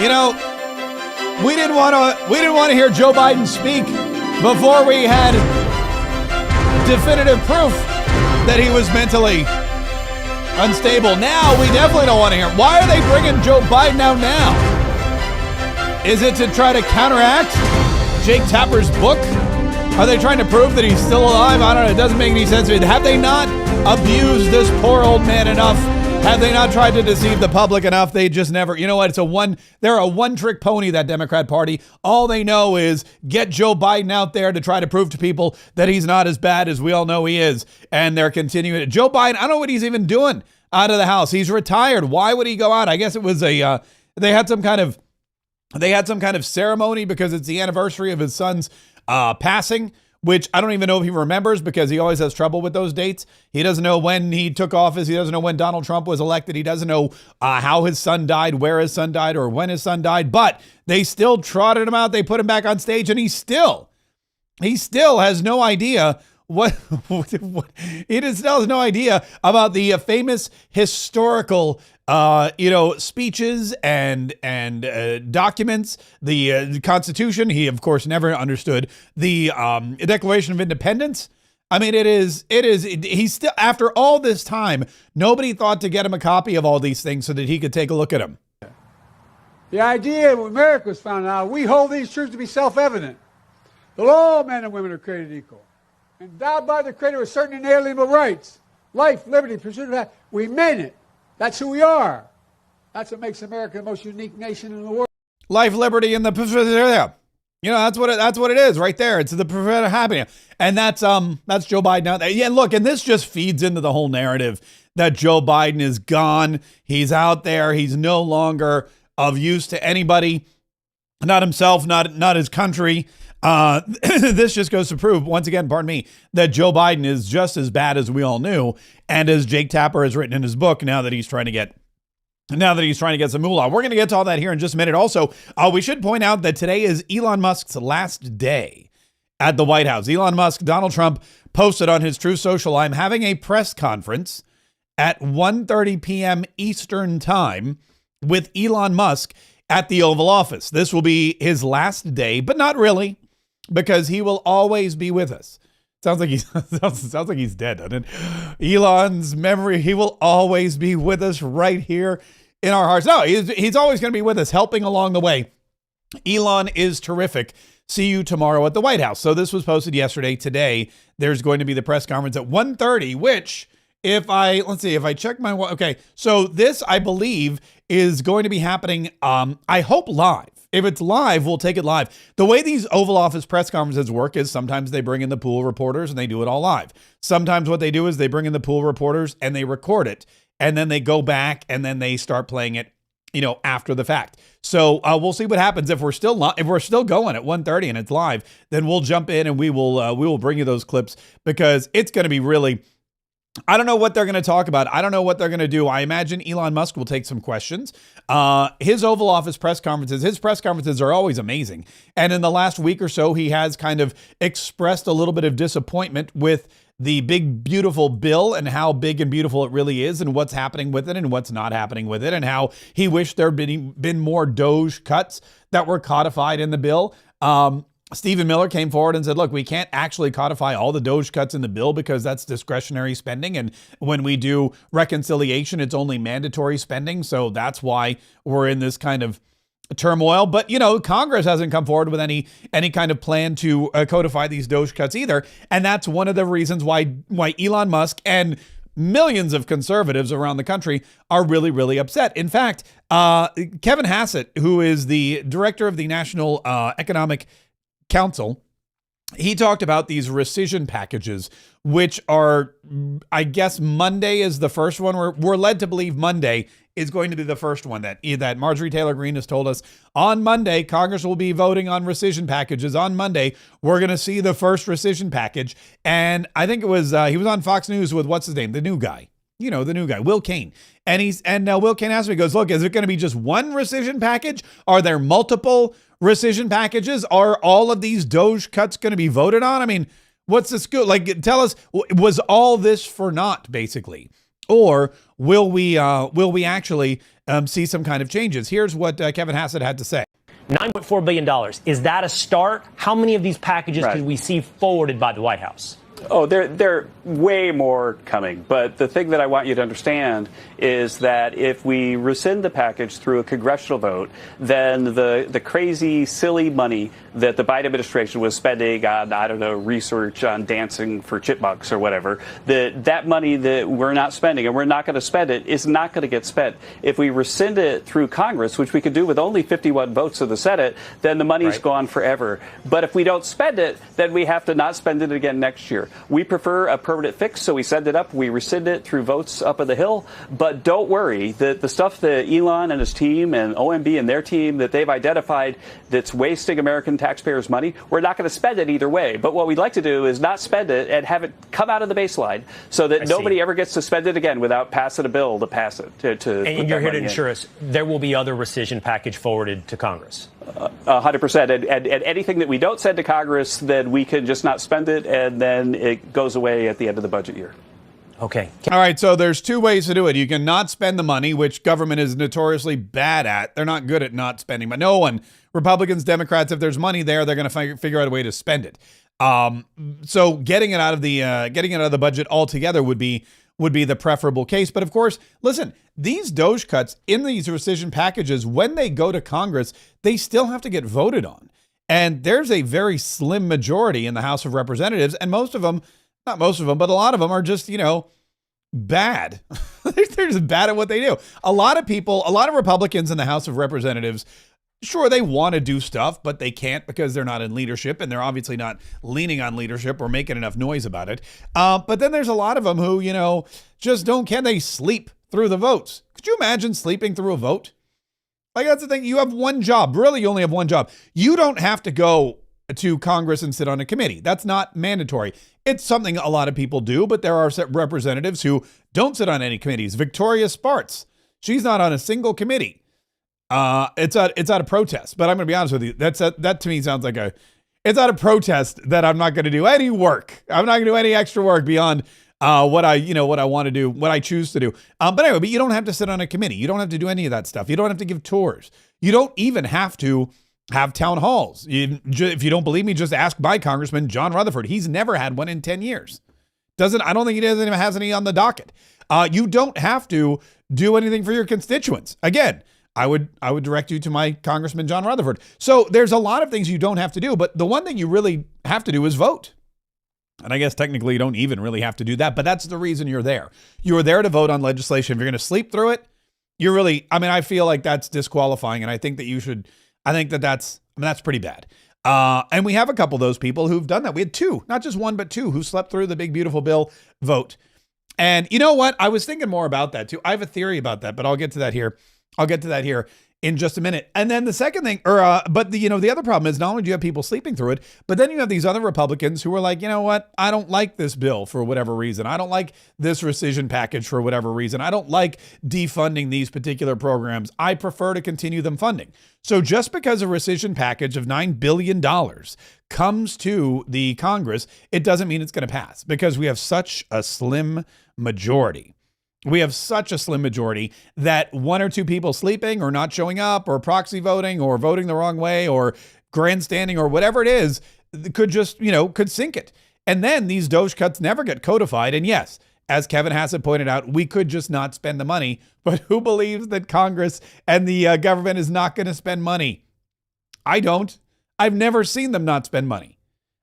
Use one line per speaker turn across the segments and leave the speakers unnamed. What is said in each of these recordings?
You know, we didn't want to hear Joe Biden speak before we had definitive proof that he was mentally unstable. Now we definitely don't want to hear him. Why are they bringing Joe Biden out now? Is it to try to counteract Jake Tapper's book? Are they trying to prove that he's still alive? I don't know. It doesn't make any sense to me. Have they not abused this poor old man enough? Have they not tried to deceive the public enough? They just never, you know what? They're a one-trick pony, that Democrat Party. All they know is get Joe Biden out there to try to prove to people that he's not as bad as we all know he is. And they're continuing it. Joe Biden, I don't know what he's even doing out of the house. He's retired. Why would he go out? I guess it was they had some kind of ceremony because it's the anniversary of his son's passing, which I don't even know if he remembers because he always has trouble with those dates. He doesn't know when he took office. He doesn't know when Donald Trump was elected. He doesn't know how his son died, where his son died, or when his son died. But they still trotted him out. They put him back on stage, and he still has no idea he still has no idea about the famous historical speeches and documents, the Constitution. He, of course, never understood the Declaration of Independence. I mean, he's still, after all this time, nobody thought to get him a copy of all these things so that he could take a look at them.
The idea when America was founded out, we hold these truths to be self-evident, that all men and women are created equal, endowed by the Creator with certain inalienable rights, life, liberty, pursuit of happiness. We meant it. That's who we are. That's what makes America the most unique nation in the world.
Life, liberty, and the that's what it is right there. It's the pursuit of happiness, and that's Joe Biden out there. Yeah, look, and this just feeds into the whole narrative that Joe Biden is gone. He's out there. He's no longer of use to anybody, not himself, not his country. This just goes to prove, once again, pardon me, that Joe Biden is just as bad as we all knew, and as Jake Tapper has written in his book, now that he's trying to get some moolah. We're going to get to all that here in just a minute. Also, we should point out that today is Elon Musk's last day at the White House. Elon Musk, Donald Trump posted on his Truth Social, I'm having a press conference at 1:30 p.m. Eastern time with Elon Musk at the Oval Office. This will be his last day, but not really, because he will always be with us. Sounds like he's dead, doesn't it? Elon's memory, he will always be with us right here in our hearts. No, he's always going to be with us, helping along the way. Elon is terrific. See you tomorrow at the White House. So this was posted yesterday. Today, there's going to be the press conference at 1:30, which if I check my, okay. So this, I believe, is going to be happening, I hope live. If it's live, we'll take it live. The way these Oval Office press conferences work is sometimes they bring in the pool reporters and they do it all live. Sometimes what they do is they bring in the pool reporters and they record it, and then they go back and then they start playing it, after the fact. So we'll see what happens if we're still going at 1:30 and it's live. Then we'll jump in and we will bring you those clips, because it's going to be really. I don't know what they're going to talk about. I don't know what they're going to do. I imagine Elon Musk will take some questions. His Oval Office press conferences are always amazing. And in the last week or so, he has kind of expressed a little bit of disappointment with the big, beautiful bill and how big and beautiful it really is, and what's happening with it and what's not happening with it, and how he wished there had been more Doge cuts that were codified in the bill. Stephen Miller came forward and said, look, we can't actually codify all the Doge cuts in the bill because that's discretionary spending. And when we do reconciliation, it's only mandatory spending. So that's why we're in this kind of turmoil. But, Congress hasn't come forward with any kind of plan to codify these Doge cuts either. And that's one of the reasons why Elon Musk and millions of conservatives around the country are really, really upset. In fact, Kevin Hassett, who is the director of the National Economic Council, he talked about these rescission packages, which are, I guess Monday is the first one. We're led to believe Monday is going to be the first one that Marjorie Taylor Greene has told us. On Monday, Congress will be voting on rescission packages. On Monday, we're going to see the first rescission package. And I think it was, he was on Fox News with, what's his name? The new guy, the new guy, Will Cain. And Will Cain asked me, he goes, look, is it going to be just one rescission package? Are there multiple rescission packages? Are all of these Doge cuts going to be voted on? I mean, what's the scoop? Like, tell us, was all this for naught, basically? Or will we actually see some kind of changes? Here's what Kevin Hassett had to say.
$9.4 billion. Is that a start? How many of these packages could we see forwarded by the White House?
Oh, there way more coming. But the thing that I want you to understand is that if we rescind the package through a congressional vote, then the crazy, silly money that the Biden administration was spending on, I don't know, research on dancing for chipmunks or whatever, that money that we're not spending and we're not going to spend it is not going to get spent. If we rescind it through Congress, which we could do with only 51 votes of the Senate, then the money's gone forever. But if we don't spend it, then we have to not spend it again next year. We prefer a permanent fix, so we send it up. We rescind it through votes up on the Hill. But don't worry, the stuff that Elon and his team and OMB and their team that they've identified that's wasting American taxpayers' money, we're not going to spend it either way. But what we'd like to do is not spend it and have it come out of the baseline so that nobody ever gets to spend it again without passing a bill to pass it.
And you're here to ensure us there will be other rescission package forwarded to Congress.
100%. And anything that we don't send to Congress, then we can just not spend it, and then it goes away at the end of the budget year.
Okay.
All right, so there's two ways to do it. You can not spend the money, which government is notoriously bad at. They're not good at not spending, but no one, Republicans, Democrats, if there's money there, they're going to figure out a way to spend it. So getting it out of the budget altogether would be the preferable case. But of course, listen, these DOGE cuts in these rescission packages, when they go to Congress, they still have to get voted on. And there's a very slim majority in the House of Representatives, and most of them, not most of them, but a lot of them are just, bad. They're just bad at what they do. A lot of Republicans in the House of Representatives, sure, they want to do stuff, but they can't because they're not in leadership, and they're obviously not leaning on leadership or making enough noise about it. But then there's a lot of them who, just don't, can they sleep through the votes? Could you imagine sleeping through a vote? Like, that's the thing. You have one job. Really, you only have one job. You don't have to go to Congress and sit on a committee. That's not mandatory. It's something a lot of people do, but there are representatives who don't sit on any committees. Victoria Spartz, she's not on a single committee. It's out of protest, but I'm going to be honest with you. That to me sounds like it's out of protest that I'm not going to do any work. I'm not going to do any extra work beyond what I want to do, what I choose to do. But anyway, but you don't have to sit on a committee. You don't have to do any of that stuff. You don't have to give tours. You don't even have to have town halls. If you don't believe me, just ask my Congressman, John Rutherford. He's never had one in 10 years. I don't think he doesn't even has any on the docket. You don't have to do anything for your constituents. Again, I would direct you to my Congressman, John Rutherford. So there's a lot of things you don't have to do, but the one thing you really have to do is vote. And I guess technically you don't even really have to do that, but that's the reason you're there. You're there to vote on legislation. If you're going to sleep through it, I feel like that's disqualifying. And I think that that's pretty bad. And we have a couple of those people who've done that. We had two, not just one, but two who slept through the big, beautiful bill vote. And you know what? I was thinking more about that too. I have a theory about that, but I'll get to that here in just a minute. And then the second thing, the other problem is not only do you have people sleeping through it, but then you have these other Republicans who are like, you know what? I don't like this bill for whatever reason. I don't like this rescission package for whatever reason. I don't like defunding these particular programs. I prefer to continue them funding. So just because a rescission package of $9 billion comes to the Congress, it doesn't mean it's going to pass because we have such a slim majority. We have such a slim majority that one or two people sleeping or not showing up or proxy voting or voting the wrong way or grandstanding or whatever it is could just, could sink it. And then these DOGE cuts never get codified. And yes, as Kevin Hassett pointed out, we could just not spend the money. But who believes that Congress and the government is not going to spend money? I don't. I've never seen them not spend money.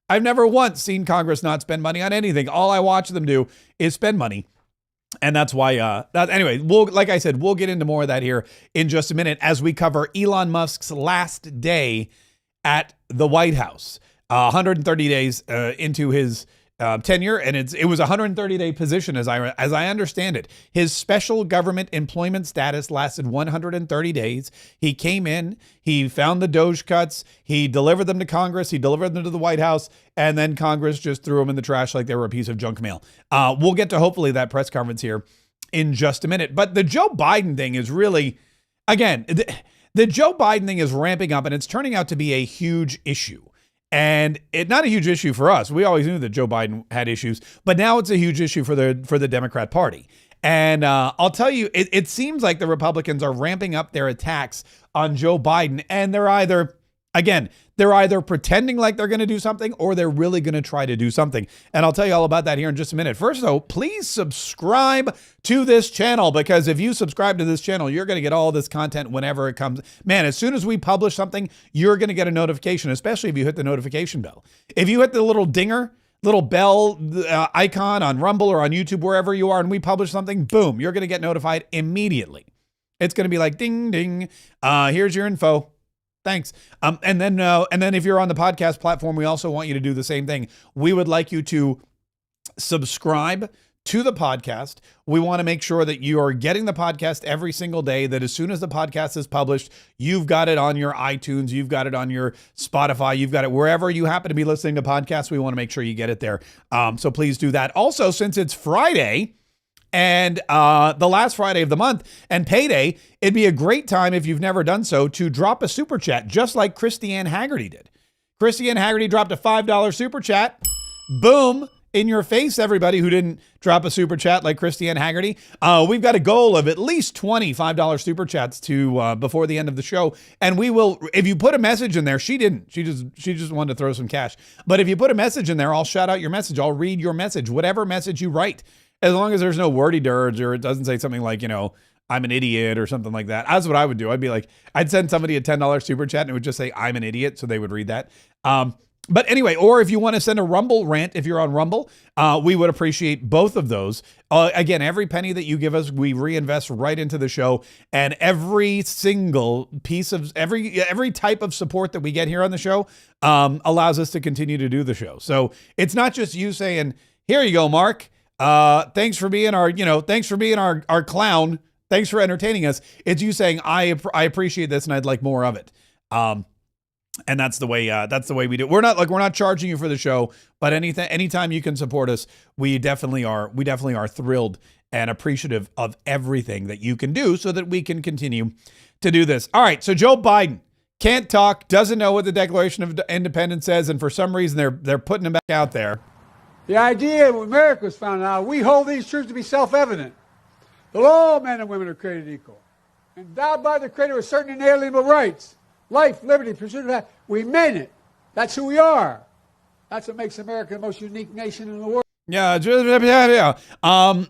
I've never once seen Congress not spend money on anything. All I watch them do is spend money. And that's why, anyway, like I said, we'll get into more of that here in just a minute as we cover Elon Musk's last day at the White House, 130 days into his tenure. And it was a 130-day position, as I understand it. His special government employment status lasted 130 days. He came in, he found the DOGE cuts, he delivered them to Congress, he delivered them to the White House, and then Congress just threw them in the trash like they were a piece of junk mail. We'll get to hopefully that press conference here in just a minute. But the Joe Biden thing is really, again, the Joe Biden thing is ramping up, and it's turning out to be a huge issue. And it's not a huge issue for us. We always knew that Joe Biden had issues, but now it's a huge issue for the Democrat Party. And I'll tell you, it seems like the Republicans are ramping up their attacks on Joe Biden, and they're either pretending like they're going to do something or they're really going to try to do something. And I'll tell you all about that here in just a minute. First, though, please subscribe to this channel, because if you subscribe to this channel, you're going to get all this content whenever it comes. Man, as soon as we publish something, you're going to get a notification, especially if you hit the notification bell. If you hit the little dinger, little bell icon on Rumble or on YouTube, wherever you are, and we publish something, boom, you're going to get notified immediately. It's going to be like, ding, ding, here's your info. Thanks. And then if you're on the podcast platform, we also want you to do the same thing. We would like you to subscribe to the podcast. We want to make sure that you are getting the podcast every single day, that as soon as the podcast is published, you've got it on your iTunes, you've got it on your Spotify, you've got it wherever you happen to be listening to podcasts. We want to make sure you get it there. So please do that. Also, since it's Friday, and the last Friday of the month and payday, it'd be a great time, if you've never done so, to drop a super chat, just like Christiane Haggerty did. Christiane Haggerty dropped a $5 super chat. Boom. In your face, everybody who didn't drop a super chat like Christiane Haggerty. We've got a goal of at least 20 $5 super chats to before the end of the show. And we will, if you put a message in there, she didn't. She just wanted to throw some cash. But if you put a message in there, I'll shout out your message. I'll read your message, whatever message you write. As long as there's no wordy dirge or it doesn't say something like, I'm an idiot or something like that. That's what I would do. I'd be like, I'd send somebody a $10 super chat and it would just say, I'm an idiot. So they would read that. But anyway, or if you want to send a Rumble rant, if you're on Rumble, we would appreciate both of those. Again, every penny that you give us, we reinvest right into the show. And every single piece of every type of support that we get here on the show allows us to continue to do the show. So it's not just you saying, here you go, Mark. Thanks for being our clown. Thanks for entertaining us. It's you saying, I appreciate this and I'd like more of it. And that's the way we do it. We're not charging you for the show, but anytime you can support us, we definitely are thrilled and appreciative of everything that you can do so that we can continue to do this. All right. So Joe Biden can't talk, doesn't know what the Declaration of Independence says. And for some reason they're putting him back out there.
The idea when America was founded out, we hold these truths to be self-evident. That all men and women are created equal, endowed by the Creator with certain inalienable rights. Life, liberty, pursuit of that. We meant it. That's who we are. That's what makes America the most unique nation in the world.
Yeah.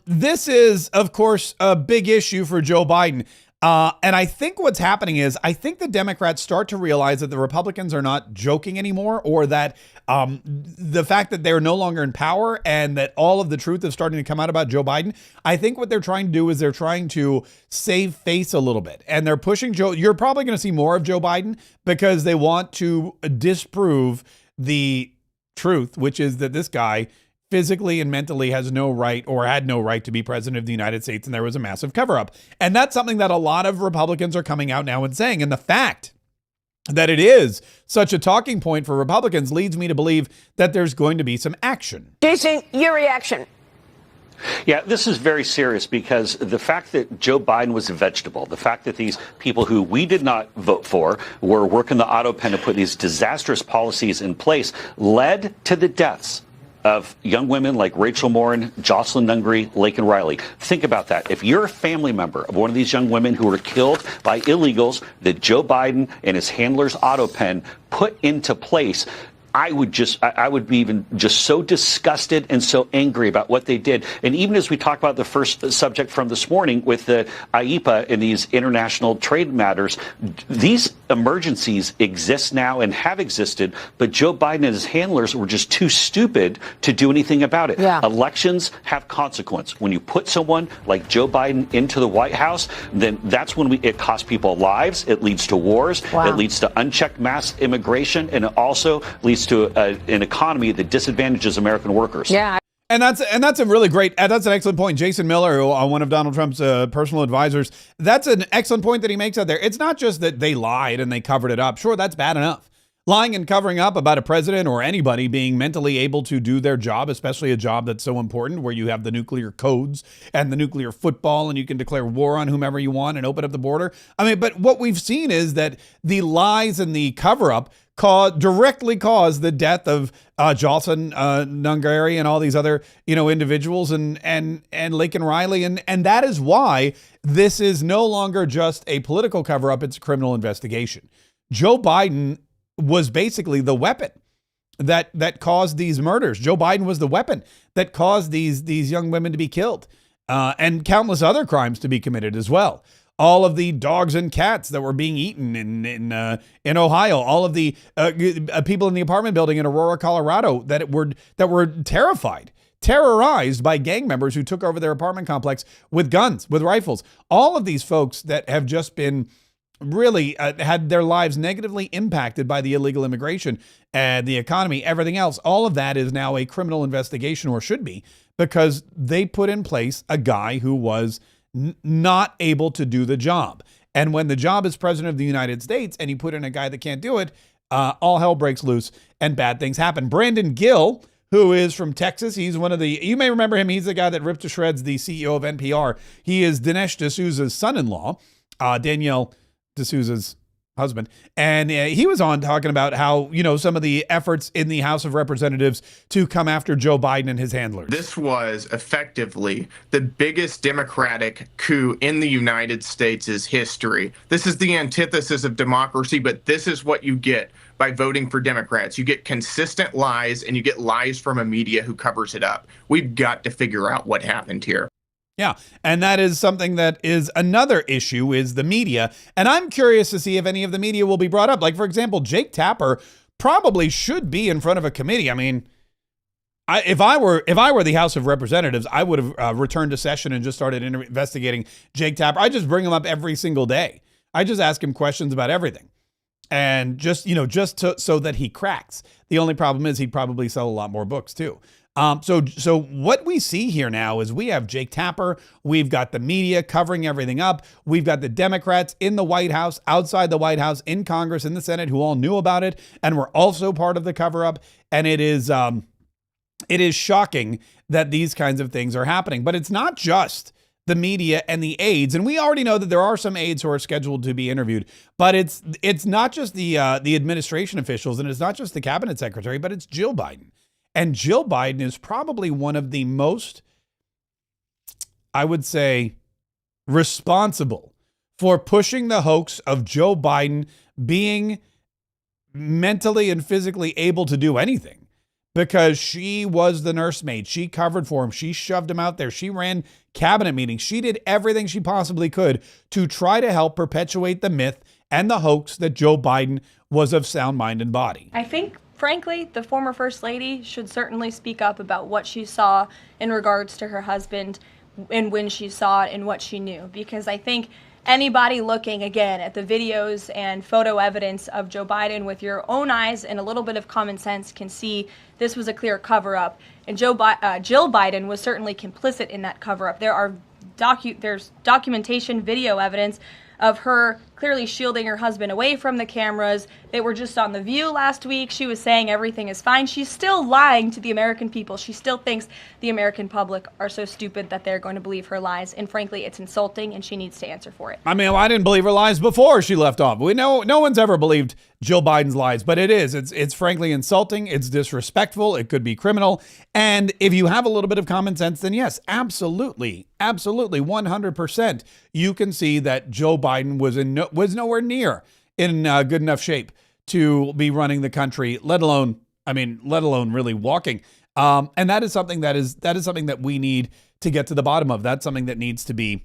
This is, of course, a big issue for Joe Biden. And I think what's happening is I think the Democrats start to realize that the Republicans are not joking anymore, or that the fact that they're no longer in power and that all of the truth is starting to come out about Joe Biden. I think what they're trying to do is they're trying to save face a little bit, and they're pushing Joe. You're probably going to see more of Joe Biden because they want to disprove the truth, which is that this guy physically and mentally has no right, or had no right, to be president of the United States, and there was a massive cover-up. And that's something that a lot of Republicans are coming out now and saying. And the fact that it is such a talking point for Republicans leads me to believe that there's going to be some action.
Jason, your reaction.
Yeah, this is very serious, because the fact that Joe Biden was a vegetable, the fact that these people who we did not vote for were working the auto pen to put these disastrous policies in place, led to the deaths of young women like Rachel Morin, Jocelyn Nungry, Laken Riley. Think about that. If you're a family member of one of these young women who were killed by illegals that Joe Biden and his handlers auto pen put into place, I would be even just so disgusted and so angry about what they did. And even as we talk about the first subject from this morning with the IEPA and these international trade matters, these emergencies exist now and have existed, but Joe Biden and his handlers were just too stupid to do anything about it.
Yeah.
Elections have consequence. When you put someone like Joe Biden into the White House, then that's when it costs people lives. It leads to wars.
Wow.
It leads to unchecked mass immigration, and it also leads to an economy that disadvantages American workers.
Yeah.
And that's a really great, that's an excellent point. Jason Miller, one of Donald Trump's personal advisors, that's an excellent point that he makes out there. It's not just that they lied and they covered it up. Sure, that's bad enough. Lying and covering up about a president or anybody being mentally able to do their job, especially a job that's so important where you have the nuclear codes and the nuclear football and you can declare war on whomever you want and open up the border. I mean, but what we've seen is that the lies and the cover up directly caused the death of Jocelyn Nungari and all these other, individuals and Laken Riley. And that is why this is no longer just a political cover-up. It's a criminal investigation. Joe Biden was basically the weapon that caused these murders. Joe Biden was the weapon that caused these young women to be killed, and countless other crimes to be committed as well. All of the dogs and cats that were being eaten in Ohio, all of the people in the apartment building in Aurora, Colorado, that were terrorized by gang members who took over their apartment complex with guns, with rifles. All of these folks that have just been really had their lives negatively impacted by the illegal immigration and the economy, everything else. All of that is now a criminal investigation, or should be, because they put in place a guy who was not able to do the job. And when the job is president of the United States and you put in a guy that can't do it, all hell breaks loose and bad things happen. Brandon Gill, who is from Texas, he's one of you may remember him. He's the guy that ripped to shreds the CEO of NPR. He is Dinesh D'Souza's son-in-law, Danielle D'Souza's husband. And he was on talking about how, some of the efforts in the House of Representatives to come after Joe Biden and his handlers.
This was effectively the biggest Democratic coup in the United States' history. This is the antithesis of democracy, but this is what you get by voting for Democrats. You get consistent lies, and you get lies from a media who covers it up. We've got to figure out what happened here.
Yeah, and that is something that is another issue, is the media. And I'm curious to see if any of the media will be brought up. Like, for example, Jake Tapper probably should be in front of a committee. I mean, if I were the House of Representatives, I would have returned to session and just started investigating Jake Tapper. I just bring him up every single day. I just ask him questions about everything. And just so that he cracks. The only problem is he'd probably sell a lot more books too. So what we see here now is we have Jake Tapper. We've got the media covering everything up. We've got the Democrats in the White House, outside the White House, in Congress, in the Senate, who all knew about it and were also part of the cover up. And it is shocking that these kinds of things are happening. But it's not just the media and the aides. And we already know that there are some aides who are scheduled to be interviewed, but it's not just the administration officials, and it's not just the cabinet secretary, but it's Jill Biden. And Jill Biden is probably one of the most, I would say, responsible for pushing the hoax of Joe Biden being mentally and physically able to do anything, because she was the nursemaid. She covered for him. She shoved him out there. She ran cabinet meetings. She did everything she possibly could to try to help perpetuate the myth and the hoax that Joe Biden was of sound mind and body.
I think, frankly, the former First Lady should certainly speak up about what she saw in regards to her husband and when she saw it and what she knew. Because I think anybody looking, again, at the videos and photo evidence of Joe Biden with your own eyes and a little bit of common sense can see this was a clear cover-up. And Jill Biden was certainly complicit in that cover-up. There's documentation, video evidence of her clearly shielding her husband away from the cameras. They were just on The View last week. She was saying everything is fine. She's still lying to the American people. She still thinks the American public are so stupid that they're going to believe her lies. And frankly, it's insulting, and she needs to answer for it.
I mean, I didn't believe her lies before she left off. We know no one's ever believed Jill Biden's lies, but it's frankly insulting. It's disrespectful. It could be criminal. And if you have a little bit of common sense, then yes, absolutely, 100%, you can see that Joe Biden was nowhere near in good enough shape to be running the country, let alone really walking. And that is something that we need to get to the bottom of. That's something that needs to be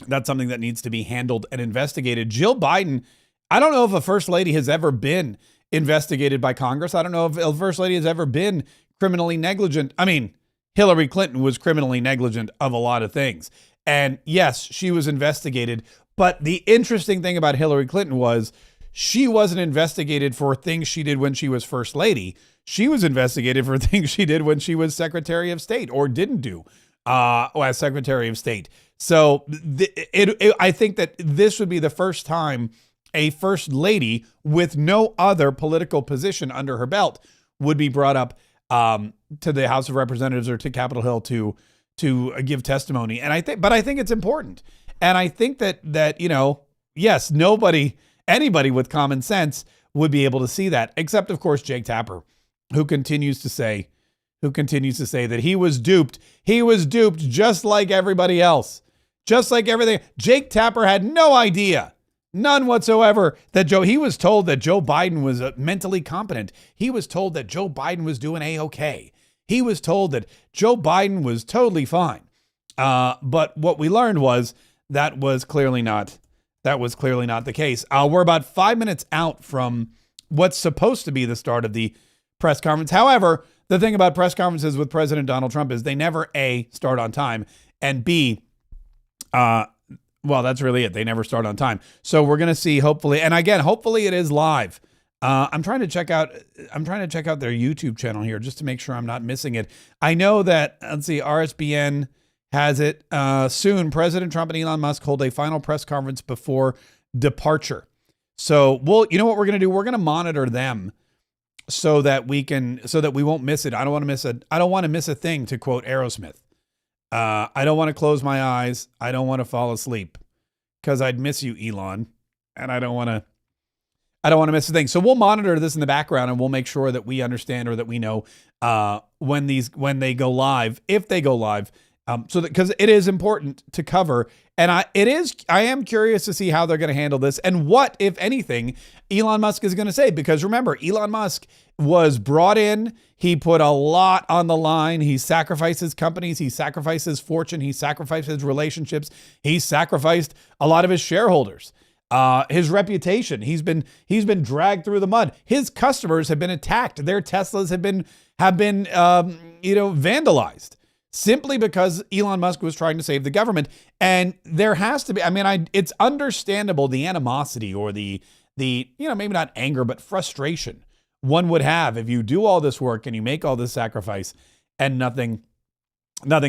handled and investigated. Jill Biden, I don't know if a first lady has ever been investigated by Congress. I don't know if a first lady has ever been criminally negligent. I mean, Hillary Clinton was criminally negligent of a lot of things. And yes, she was investigated. But the interesting thing about Hillary Clinton was she wasn't investigated for things she did when she was first lady. She was investigated for things she did when she was Secretary of State, or didn't do as Secretary of State. So I think that this would be the first time a first lady with no other political position under her belt would be brought up to the House of Representatives or to Capitol Hill to give testimony. And I think it's important. And I think that yes, anybody with common sense would be able to see that, except of course Jake Tapper, who continues to say that he was duped. He was duped just like everybody else. Just like everything. Jake Tapper had no idea, none whatsoever, that he was told that Joe Biden was mentally competent. He was told that Joe Biden was doing A-okay. He was told that Joe Biden was totally fine. But what we learned was that was clearly not the case. We're about 5 minutes out from what's supposed to be the start of the press conference. However, the thing about press conferences with President Donald Trump is they never A, start on time, and B, well, that's really it. They never start on time. So we're going to see, hopefully, and again, hopefully it is live. I'm trying to check out their YouTube channel here just to make sure I'm not missing it. I know that, let's see, RSBN has it. Soon, President Trump and Elon Musk hold a final press conference before departure. So you know what we're going to do? We're going to monitor them so that we won't miss it. I don't want to miss a thing, to quote Aerosmith. I don't want to close my eyes. I don't want to fall asleep because I'd miss you, Elon. And I don't want to miss a thing. So we'll monitor this in the background and we'll make sure that we understand or that we know when they go live, if they go live. So that, because it is important to cover, and I am curious to see how they're going to handle this and what, if anything, Elon Musk is going to say. Because remember, Elon Musk was brought in. He put a lot on the line. He sacrificed his companies. He sacrificed his fortune. He sacrificed his relationships. He sacrificed a lot of his shareholders. His reputation. He's been dragged through the mud. His customers have been attacked. Their Teslas have been vandalized, simply because Elon Musk was trying to save the government. And there has to be, it's understandable, the animosity or the maybe not anger, but frustration one would have if you do all this work and you make all this sacrifice and nothing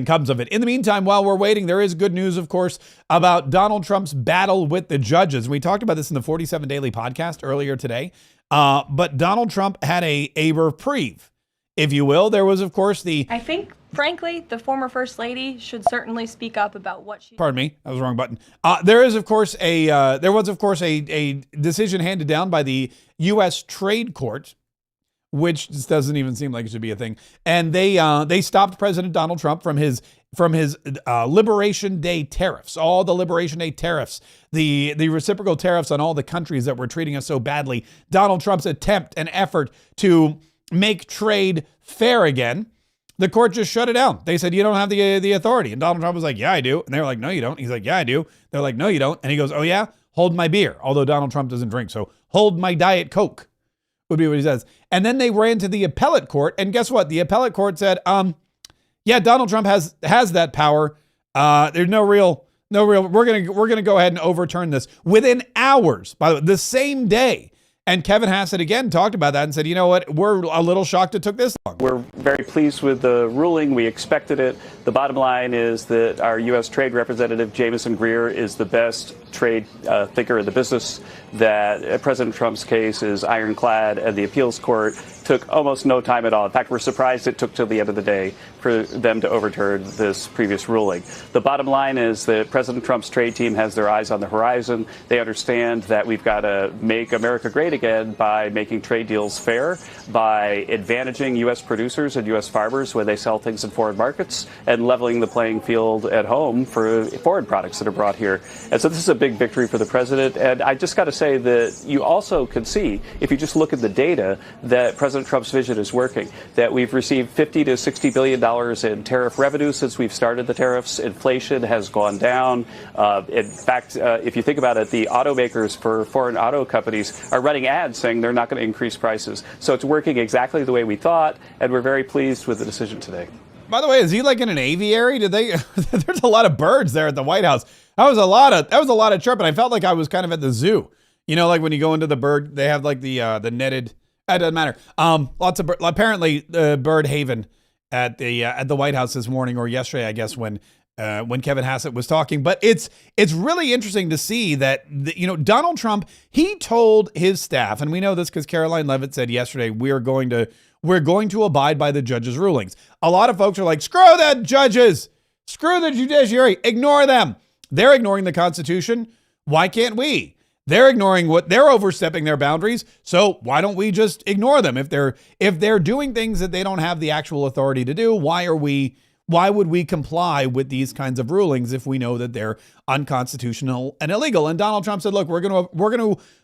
comes of it. In the meantime, while we're waiting, there is good news, of course, about Donald Trump's battle with the judges. We talked about this in the 47 Daily podcast earlier today. But Donald Trump had a reprieve, if you will. There was, of course, I
think, frankly, the former First Lady should certainly speak up about what she...
Pardon me, that was the wrong button. There was, of course, a decision handed down by the U.S. Trade Court, which just doesn't even seem like it should be a thing. And they stopped President Donald Trump from his Liberation Day tariffs, all the Liberation Day tariffs, the reciprocal tariffs on all the countries that were treating us so badly. Donald Trump's attempt and effort to make trade fair again. The court just shut it down. They said, you don't have the authority. And Donald Trump was like, yeah, I do. And they were like, no, you don't. He's like, yeah, I do. They're like, no, you don't. And he goes, oh yeah, hold my beer. Although Donald Trump doesn't drink. So hold my Diet Coke would be what he says. And then they ran to the appellate court. And guess what? The appellate court said, yeah, Donald Trump has that power. There's no real, we're going to go ahead and overturn this within hours, by the way, the same day. And Kevin Hassett again talked about that and said, you know what, we're a little shocked it took this long.
We're very pleased with the ruling. We expected it. The bottom line is that our U.S. Trade Representative, Jamieson Greer, is the best trade thinker in the business, that President Trump's case is ironclad, and the appeals court took almost no time at all. In fact, we're surprised it took till the end of the day for them to overturn this previous ruling. The bottom line is that President Trump's trade team has their eyes on the horizon. They understand that we've got to make America great again by making trade deals fair, by advantaging U.S. producers and U.S. farmers when they sell things in foreign markets, and leveling the playing field at home for foreign products that are brought here. And so this is a big victory for the president. And I just got to say that you also can see, if you just look at the data, that President Trump's vision is working, that we've received $50 to $60 billion in tariff revenue since we've started the tariffs. Inflation has gone down. In fact, if you think about it, the automakers for foreign auto companies are running ads saying they're not going to increase prices. So it's working exactly the way we thought, and we're very pleased with the decision today.
By the way, is he like in an aviary? There's a lot of birds there at the White House. That was a lot of chirping. I felt like I was kind of at the zoo. You know, like when you go into the bird, they have like the netted. It doesn't matter. Lots of apparently the bird haven at the White House this morning or yesterday, I guess, when Kevin Hassett was talking. But it's really interesting to see that Donald Trump, he told his staff, and we know this because Caroline Leavitt said yesterday, we're going to abide by the judges' rulings. A lot of folks are like, screw the judges, screw the judiciary, ignore them. They're ignoring the Constitution. Why can't we? They're ignoring they're overstepping their boundaries. So why don't we just ignore them? If they're doing things that they don't have the actual authority to do, why would we comply with these kinds of rulings if we know that they're unconstitutional and illegal? And Donald Trump said, look,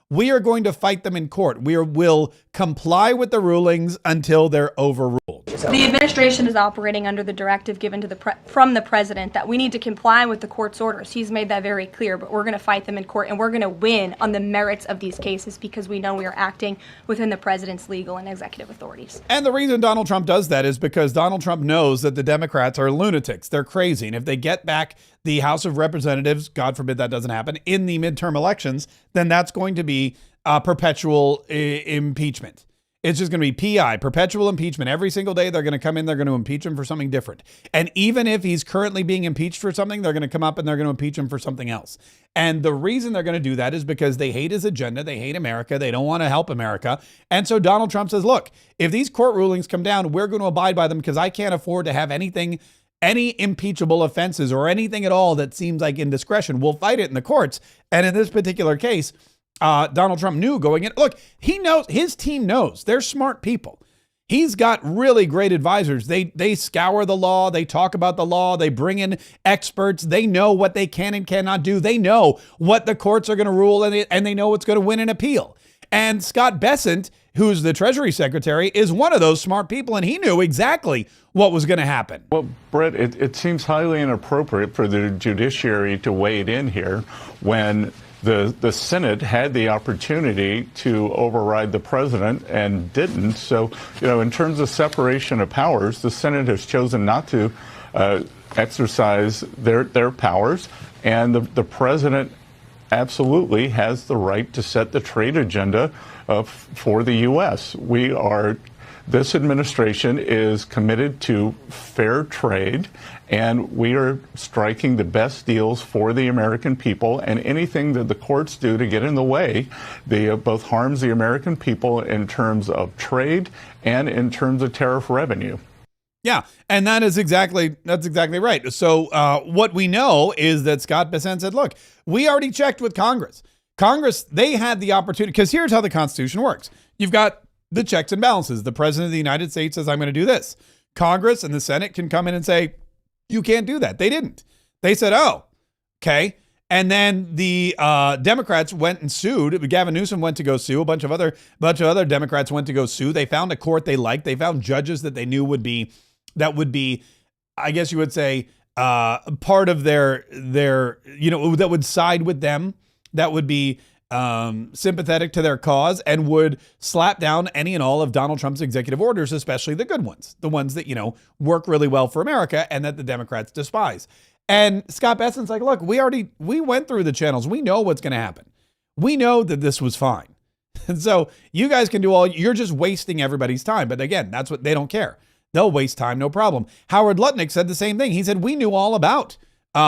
we are going to fight them in court. Will comply with the rulings until they're overruled.
The administration is operating under the directive given to from the president that we need to comply with the court's orders. He's made that very clear, but we're going to fight them in court, and we're going to win on the merits of these cases because we know we are acting within the president's legal and executive authorities.
And the reason Donald Trump does that is because Donald Trump knows that the Democrats are lunatics. They're crazy. And if they get back the House of Representatives, God forbid that doesn't happen, in the midterm elections, then that's going to be perpetual impeachment. It's just going to be PI, perpetual impeachment. Every single day they're going to come in, they're going to impeach him for something different. And even if he's currently being impeached for something, they're going to come up and they're going to impeach him for something else. And the reason they're going to do that is because they hate his agenda. They hate America. They don't want to help America. And so Donald Trump says, look, if these court rulings come down, we're going to abide by them because I can't afford to have any impeachable offenses or anything at all that seems like indiscretion. We'll fight it in the courts. And in this particular case, Donald Trump knew going in. Look, he knows, his team knows. They're smart people. He's got really great advisors. They scour the law. They talk about the law. They bring in experts. They know what they can and cannot do. They know what the courts are going to rule, and they know what's going to win an appeal. And Scott Bessent, who's the Treasury Secretary, is one of those smart people, and he knew exactly what was going to happen.
Well, Brett, it seems highly inappropriate for the judiciary to wade in here when the Senate had the opportunity to override the president and didn't. So, in terms of separation of powers, the Senate has chosen not to exercise their powers, and the president absolutely has the right to set the trade agenda for the U.S. This administration is committed to fair trade, and we are striking the best deals for the American people, and anything that the courts do to get in the way, both harms the American people in terms of trade and in terms of tariff revenue.
Yeah, and that's exactly right. So what we know is that Scott Bessent said, look, we already checked with Congress. Congress, they had the opportunity, because here's how the Constitution works. You've got the checks and balances. The president of the United States says, I'm going to do this. Congress and the Senate can come in and say, you can't do that. They didn't. They said, oh, okay. And then the Democrats went and sued. Gavin Newsom went to go sue. A bunch of other Democrats went to go sue. They found a court they liked. They found judges that they knew would be, I guess you would say, part of their, that would side with them, that would be sympathetic to their cause, and would slap down any and all of Donald Trump's executive orders, especially the good ones, the ones that, work really well for America and that the Democrats despise. And Scott Bessent's like, look, we went through the channels. We know what's going to happen. We know that this was fine. And so you guys can do you're just wasting everybody's time. But again, that's what they don't care. They'll waste time, no problem. Howard Lutnick said the same thing. He said, we knew all about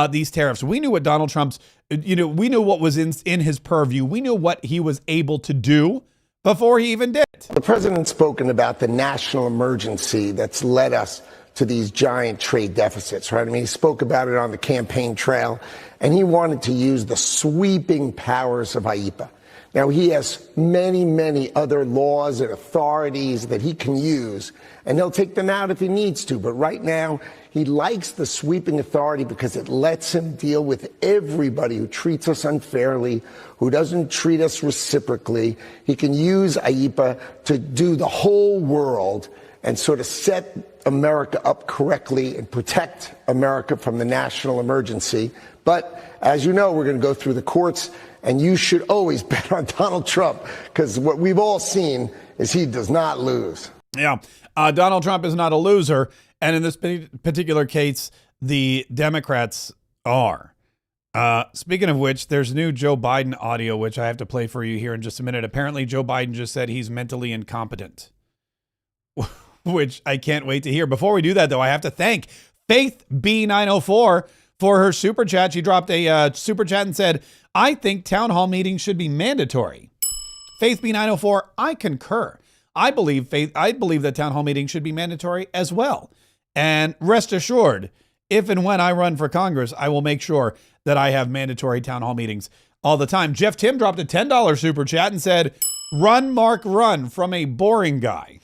these tariffs. We knew what Donald Trump's, we knew what was in his purview. We knew what he was able to do before he even did it.
The president's spoken about the national emergency that's led us to these giant trade deficits, right? I mean, he spoke about it on the campaign trail, and he wanted to use the sweeping powers of IEEPA. Now, he has many, many other laws and authorities that he can use, and he'll take them out if he needs to. But right now, he likes the sweeping authority because it lets him deal with everybody who treats us unfairly, who doesn't treat us reciprocally. He can use IEEPA to do the whole world and sort of set America up correctly and protect America from the national emergency. But as you know, we're going to go through the courts, and you should always bet on Donald Trump, because what we've all seen is he does not lose.
Yeah, Donald Trump is not a loser. And in this particular case, the Democrats are. Speaking of which, there's new Joe Biden audio, which I have to play for you here in just a minute. Apparently, Joe Biden just said he's mentally incompetent, which I can't wait to hear. Before we do that, though, I have to thank Faith B904 for her super chat. She dropped a super chat and said, I think town hall meetings should be mandatory. Faith B904, I concur. I believe that town hall meetings should be mandatory as well. And rest assured, if and when I run for Congress, I will make sure that I have mandatory town hall meetings. all the time. Jeff Tim dropped a $10 super chat and said, "Run, Mark, run," from a boring guy.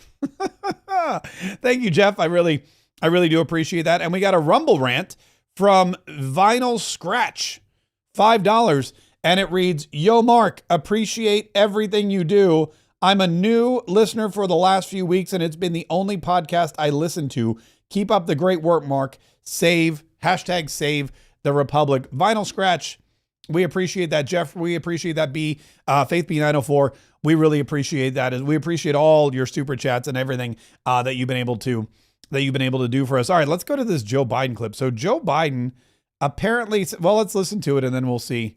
Thank you, Jeff. I really do appreciate that. And we got a Rumble rant from Vinyl Scratch, $5. And it reads, "Yo, Mark, appreciate everything you do. I'm a new listener for the last few weeks, and it's been the only podcast I listen to. Keep up the great work, Mark. Save the Republic." Vinyl Scratch, we appreciate that. Jeff, we appreciate that. Faith B904, we really appreciate that. We appreciate all your super chats and everything that you've been able to do for us. All right, let's go to this Joe Biden clip. So Joe Biden apparently, well, let's listen to it and then we'll see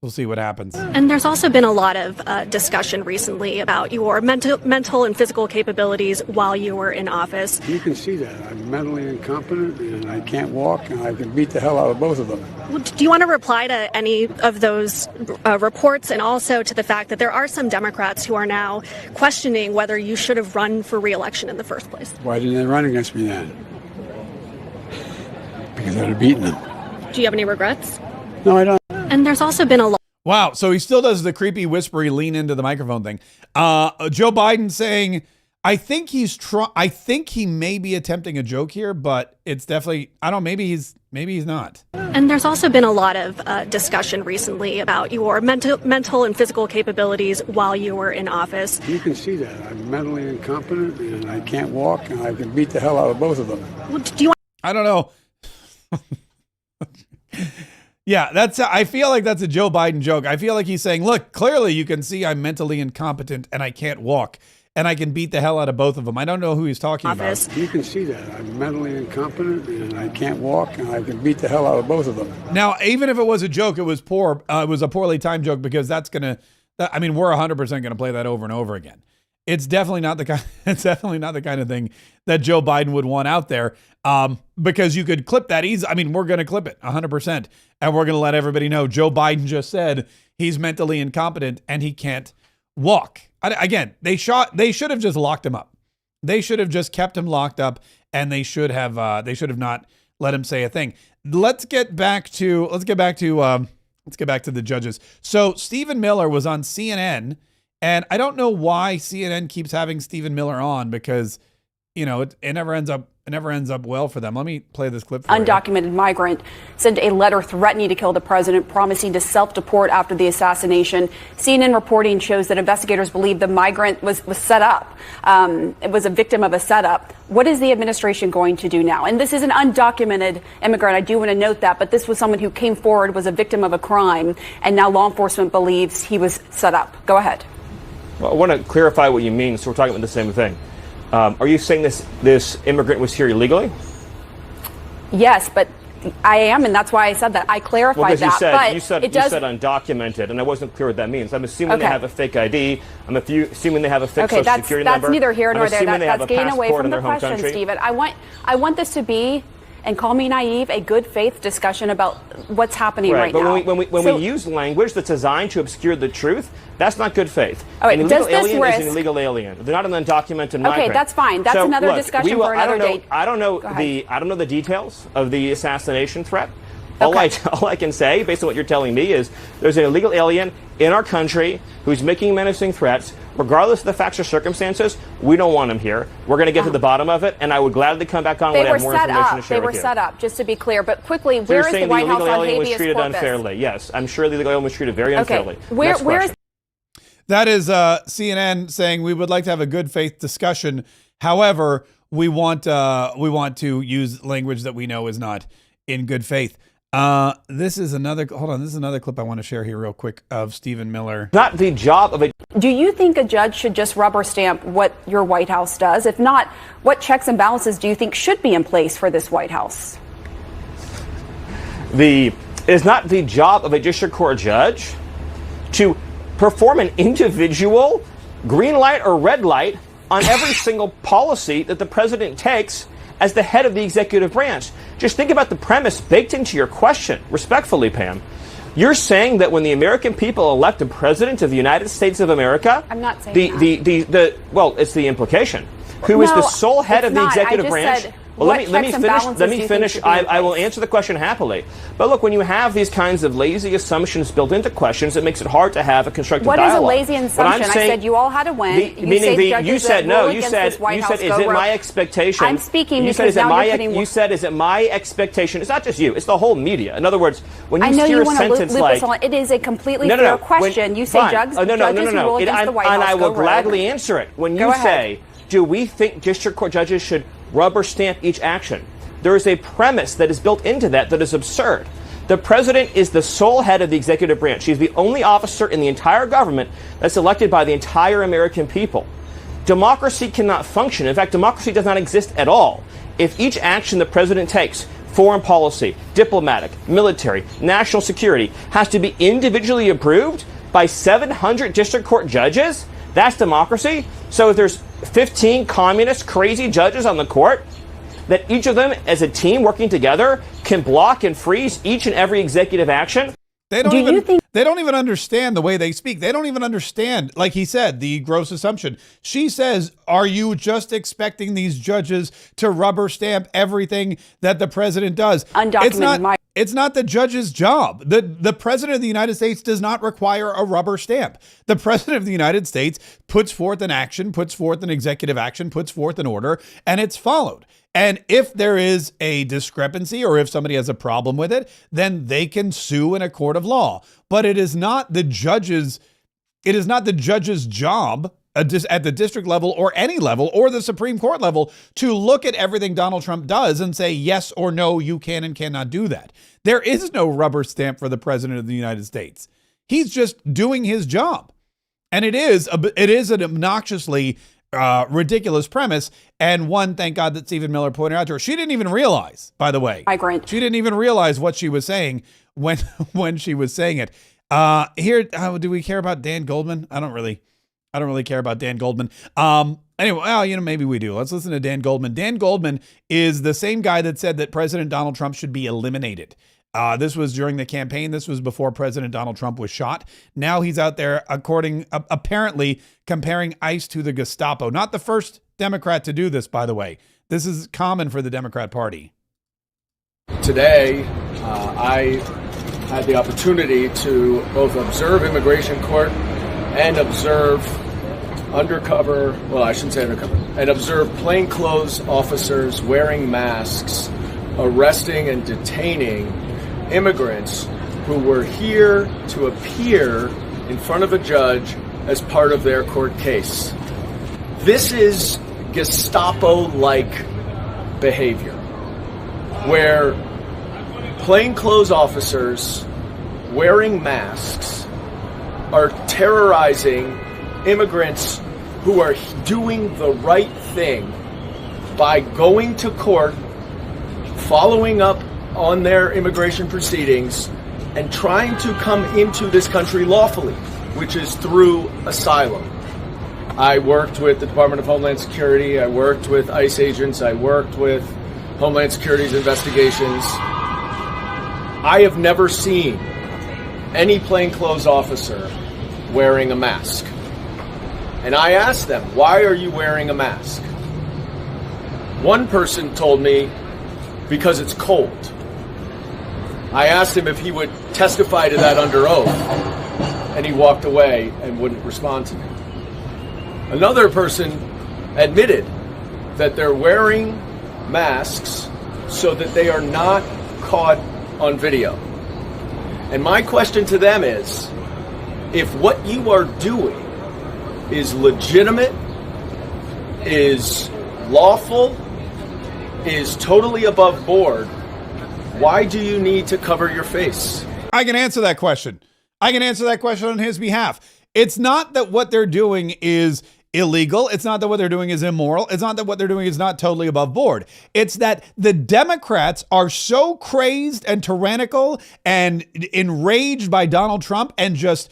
what happens.
And there's also been a lot of discussion recently about your mental and physical capabilities while you were in office.
You can see that. I'm mentally incompetent and I can't walk and I can beat the hell out of both of them.
Do you want to reply to any of those reports, and also to the fact that there are some Democrats who are now questioning whether you should have run for re-election in the first place?
Why didn't they run against me then? Because I'd have beaten them.
Do you have any regrets?
No, I don't.
And there's also been a lot.
Wow. So he still does the creepy, whispery, lean into the microphone thing. Joe Biden saying, I think he may be attempting a joke here, but it's definitely, I don't know, maybe he's not.
And there's also been a lot of discussion recently about your mental and physical capabilities while you were in office.
You can see that. I'm mentally incompetent and I can't walk and I can beat the hell out of both of them.
Do you?
I don't know. Yeah, I feel like that's a Joe Biden joke. I feel like he's saying, look, clearly you can see I'm mentally incompetent and I can't walk and I can beat the hell out of both of them. I don't know who he's talking about.
You can see that. I'm mentally incompetent and I can't walk and I can beat the hell out of both of them.
Now, even if it was a joke, it was poor. It was a poorly timed joke, because we're 100% going to play that over and over again. It's definitely not the kind of thing that Joe Biden would want out there, because you could clip that easy. I mean, we're going to clip it 100%, and we're going to let everybody know Joe Biden just said he's mentally incompetent and he can't walk. Again, they should have just locked him up. They should have just kept him locked up, and they should have not let him say a thing. Let's get back to the judges. So Stephen Miller was on CNN. And I don't know why CNN keeps having Stephen Miller on, because, you know, it never ends up well for them. Let me play this clip for you.
Undocumented migrant sent a letter threatening to kill the president, promising to self-deport after the assassination. CNN reporting shows that investigators believe the migrant was set up. It was a victim of a setup. What is the administration going to do now? And this is an undocumented immigrant. I do want to note that, but this was someone who came forward, was a victim of a crime, and now law enforcement believes he was set up. Go ahead.
Well, I want to clarify what you mean, so we're talking about the same thing. Are you saying this immigrant was here illegally?
Yes, but I am, and that's why I said that. I clarified that.
You said undocumented, and I wasn't clear what that means. I'm assuming they have a fake ID. I'm assuming they have a fake social security number.
That's neither here nor there. That's getting away from the question,
country.
Stephen. I want this to be, and call me naive, a good faith discussion about what's happening right now.
But when we use language that's designed to obscure the truth, that's not good faith.
All right,
an illegal alien is an illegal alien. They're not an undocumented migrant.
Okay, that's fine. That's another discussion for another day.
I don't know the details of the assassination threat. All I can say, based on what you're telling me, is there's an illegal alien in our country who's making menacing threats. Regardless of the facts or circumstances, we don't want him here. We're going to get to the bottom of it, and I would gladly come back on when I have more information to share with you.
They were set up, just to be clear. But quickly, where is the White House on habeas corpus?
The illegal alien was treated unfairly. Yes, I'm sure the illegal alien was treated very unfairly.
Where is?
That is CNN saying we would like to have a good faith discussion. However, we want to use language that we know is not in good faith. This is another clip I want to share here real quick of Stephen Miller.
Not the job of a.
Do you think a judge should just rubber stamp what your White House does? If not, what checks and balances do you think should be in place for this White House? It is not the job of a district court judge to perform an individual green light or red light on every single policy that the president takes as the head of the executive branch. Just think about the premise baked into your question, respectfully, Pam. You're saying that when the American people elect a president of the United States of America, I'm not saying
well, it's the implication, who is the sole head of the executive branch, Well, let me finish. I will answer the question happily. But look, when you have these kinds of lazy assumptions built into questions, it makes it hard to have a constructive dialogue.
What is a lazy assumption? I said you all had to win.
You said no. You said is it my expectation?
I'm speaking
you
because
said,
now you're putting.
You said is it my expectation? It's not just you. It's the whole media. In other words, when you
I know
hear
you
a
want to
sentence
loop
like
us on. It is a completely fair question. You say judges who rule against the White House
and I will
go
gladly answer it. When you say, do we think district court judges should rubber stamp each action? There is a premise that is built into that is absurd. The president is the sole head of the executive branch. He's the only officer in the entire government that's elected by the entire American people. Democracy cannot function. In fact, democracy does not exist at all if each action the president takes, foreign policy, diplomatic, military, national security, has to be individually approved by 700 district court judges. That's democracy. So if there's 15 communist crazy judges on the court, that each of them as a team working together can block and freeze each and every executive action.
They don't even understand the way they speak. They don't even understand, like he said, the gross assumption. She says, are you just expecting these judges to rubber stamp everything that the president does?
Undocumented.
It's not the judge's job. The president of the United States does not require a rubber stamp. The president of the United States puts forth an action, puts forth an executive action, puts forth an order, and it's followed. And if there is a discrepancy or if somebody has a problem with it, then they can sue in a court of law. But it is not the judge's job at the district level or any level or the Supreme Court level to look at everything Donald Trump does and say yes or no, you can and cannot do that. There is no rubber stamp for the president of the United States. He's just doing his job. And it is an obnoxiously ridiculous premise, and one, thank God, that Stephen Miller pointed out to her. She didn't even realize, by the way. She didn't even realize what she was saying when she was saying it. Do we care about Dan Goldman? I don't really care about Dan Goldman. Anyway, well, maybe we do. Let's listen to Dan Goldman. Dan Goldman is the same guy that said that President Donald Trump should be eliminated. This was during the campaign. This was before President Donald Trump was shot. Now he's out there, apparently comparing ICE to the Gestapo. Not the first Democrat to do this, by the way. This is common for the Democrat Party.
Today, I had the opportunity to both observe immigration court and observe observe plainclothes officers wearing masks, arresting and detaining immigrants who were here to appear in front of a judge as part of their court case. This is Gestapo-like behavior, where plainclothes officers wearing masks are terrorizing immigrants who are doing the right thing by going to court, following up on their immigration proceedings, and trying to come into this country lawfully, which is through asylum. I worked with the Department of Homeland Security, I worked with ICE agents, I worked with Homeland Security's investigations. I have never seen any plainclothes officer wearing a mask. And I asked them, why are you wearing a mask? One person told me, because it's cold. I asked him if he would testify to that under oath, and he walked away and wouldn't respond to me. Another person admitted that they're wearing masks so that they are not caught on video. And my question to them is, if what you are doing is legitimate, is lawful, is totally above board, why do you need to cover your face?
I can answer that question. I can answer that question on his behalf. It's not that what they're doing is illegal. It's not that what they're doing is immoral. It's not that what they're doing is not totally above board. It's that the Democrats are so crazed and tyrannical and enraged by Donald Trump and just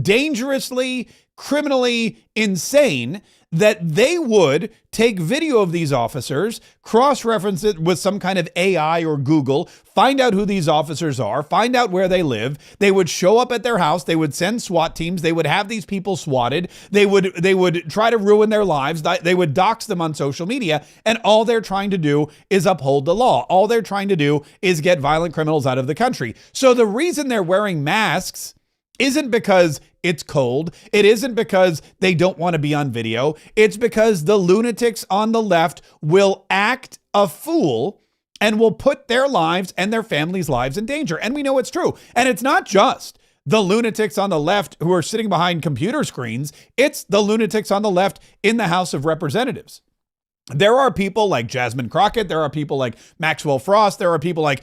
dangerously criminally insane that they would take video of these officers, cross-reference it with some kind of AI or Google, find out who these officers are, find out where they live. They would show up at their house. They would send SWAT teams. They would have these people swatted. They would try to ruin their lives. They would dox them on social media. And all they're trying to do is uphold the law. All they're trying to do is get violent criminals out of the country. So the reason they're wearing masks isn't because it's cold. It isn't because they don't want to be on video. It's because the lunatics on the left will act a fool and will put their lives and their families' lives in danger. And we know it's true. And it's not just the lunatics on the left who are sitting behind computer screens. It's the lunatics on the left in the House of Representatives. There are people like Jasmine Crockett. There are people like Maxwell Frost. There are people like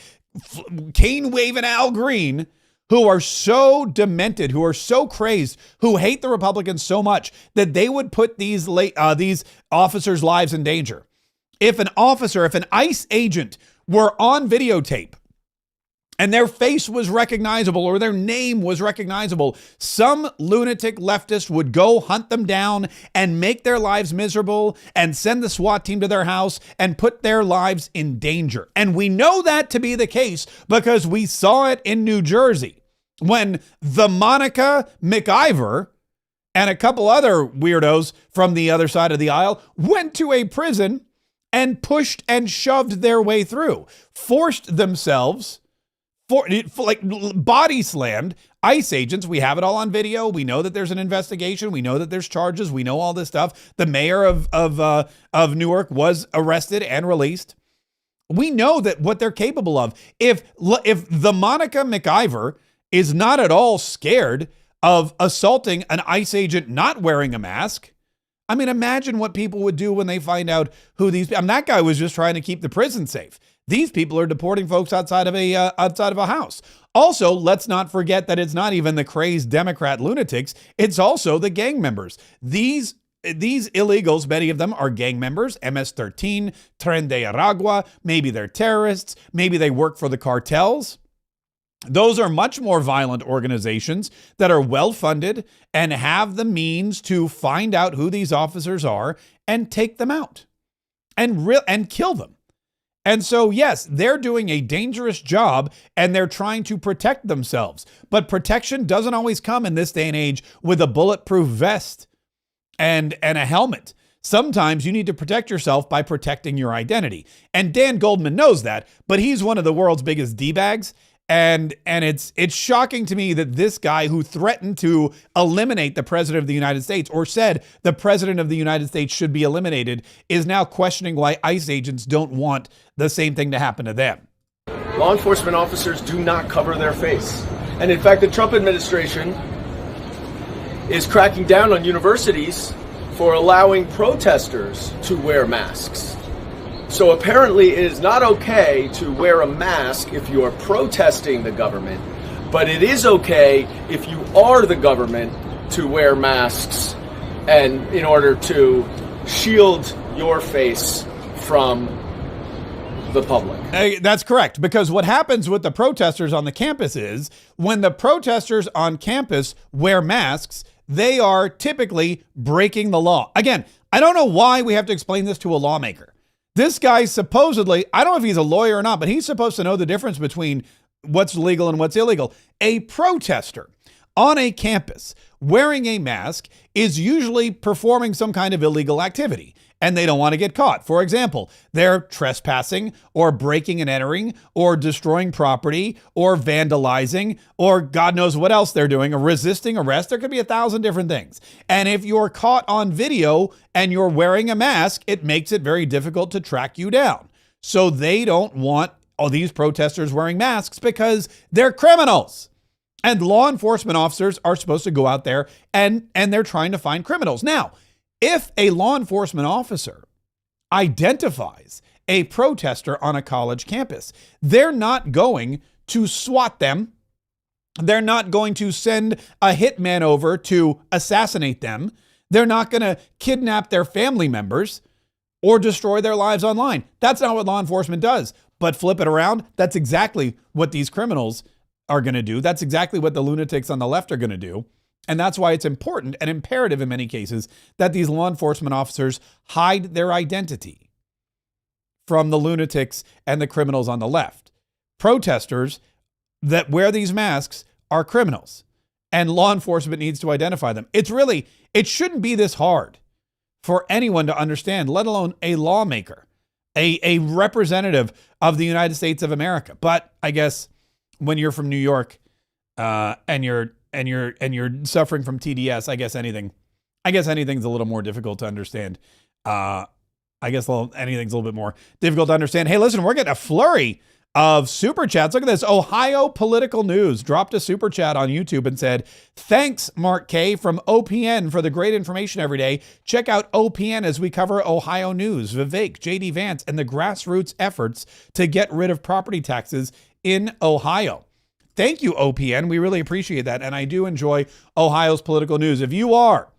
Cane waving Al Green, who are so demented, who are so crazed, who hate the Republicans so much that they would put these officers' lives in danger. If an ICE agent were on videotape and their face was recognizable or their name was recognizable, some lunatic leftist would go hunt them down and make their lives miserable and send the SWAT team to their house and put their lives in danger. And we know that to be the case because we saw it in New Jersey when the Monica McIver and a couple other weirdos from the other side of the aisle went to a prison and pushed and shoved their way through, forced themselves, like body slammed ICE agents. We have it all on video. We know that there's an investigation. We know that there's charges. We know all this stuff. The mayor of Newark was arrested and released. We know that what they're capable of. If the Monica McIver is not at all scared of assaulting an ICE agent not wearing a mask, I mean, imagine what people would do when they find out who these. I mean, that guy was just trying to keep the prison safe. These people are deporting folks outside of a house. Also, let's not forget that it's not even the crazed Democrat lunatics. It's also the gang members. These illegals, many of them are gang members, MS-13, Tren de Aragua. Maybe they're terrorists. Maybe they work for the cartels. Those are much more violent organizations that are well-funded and have the means to find out who these officers are and take them out and kill them. And so, yes, they're doing a dangerous job and they're trying to protect themselves. But protection doesn't always come in this day and age with a bulletproof vest and a helmet. Sometimes you need to protect yourself by protecting your identity. And Dan Goldman knows that, but he's one of the world's biggest D-bags. And it's shocking to me that this guy who threatened to eliminate the president of the United States or said the president of the United States should be eliminated is now questioning why ICE agents don't want the same thing to happen to them.
Law enforcement officers do not cover their face. And in fact, the Trump administration is cracking down on universities for allowing protesters to wear masks. So apparently it is not okay to wear a mask if you are protesting the government, but it is okay if you are the government to wear masks and in order to shield your face from the public.
That's correct, because what happens with the protesters on the campus is when the protesters on campus wear masks, they are typically breaking the law. Again, I don't know why we have to explain this to a lawmaker. This guy supposedly, I don't know if he's a lawyer or not, but he's supposed to know the difference between what's legal and what's illegal. A protester on a campus wearing a mask is usually performing some kind of illegal activity, and they don't want to get caught. For example, they're trespassing or breaking and entering or destroying property or vandalizing or God knows what else they're doing, or resisting arrest. There could be 1,000 different things. And if you're caught on video and you're wearing a mask, it makes it very difficult to track you down. So they don't want all these protesters wearing masks because they're criminals. And law enforcement officers are supposed to go out there and they're trying to find criminals. Now, if a law enforcement officer identifies a protester on a college campus, they're not going to SWAT them. They're not going to send a hitman over to assassinate them. They're not going to kidnap their family members or destroy their lives online. That's not what law enforcement does. But flip it around, that's exactly what these criminals are going to do. That's exactly what the lunatics on the left are going to do. And that's why it's important and imperative in many cases that these law enforcement officers hide their identity from the lunatics and the criminals on the left. Protesters that wear these masks are criminals, and law enforcement needs to identify them. It shouldn't be this hard for anyone to understand, let alone a lawmaker, a representative of the United States of America. But I guess when you're from New York and you're suffering from TDS, I guess anything's a little more difficult to understand. Anything's a little bit more difficult to understand. Hey, listen, we're getting a flurry of super chats. Look at this. Ohio Political News dropped a super chat on YouTube and said, "Thanks, Mark Kaye from OPN for the great information every day. Check out OPN as we cover Ohio news, Vivek, JD Vance, and the grassroots efforts to get rid of property taxes in Ohio." Thank you, OPN. We really appreciate that. And I do enjoy Ohio's political news. If you are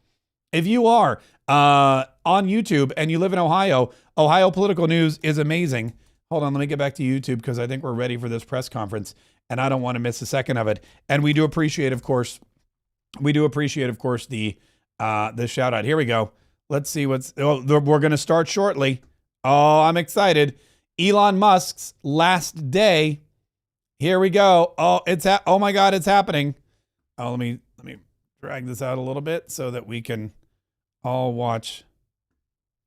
on YouTube and you live in Ohio, Ohio Political News is amazing. Hold on, let me get back to YouTube because I think we're ready for this press conference and I don't want to miss a second of it. And we do appreciate, of course, the shout out. Here we go. Let's see we're going to start shortly. Oh, I'm excited. Elon Musk's last day. Here we go. Oh my God, it's happening. Oh, let me drag this out a little bit so that we can all watch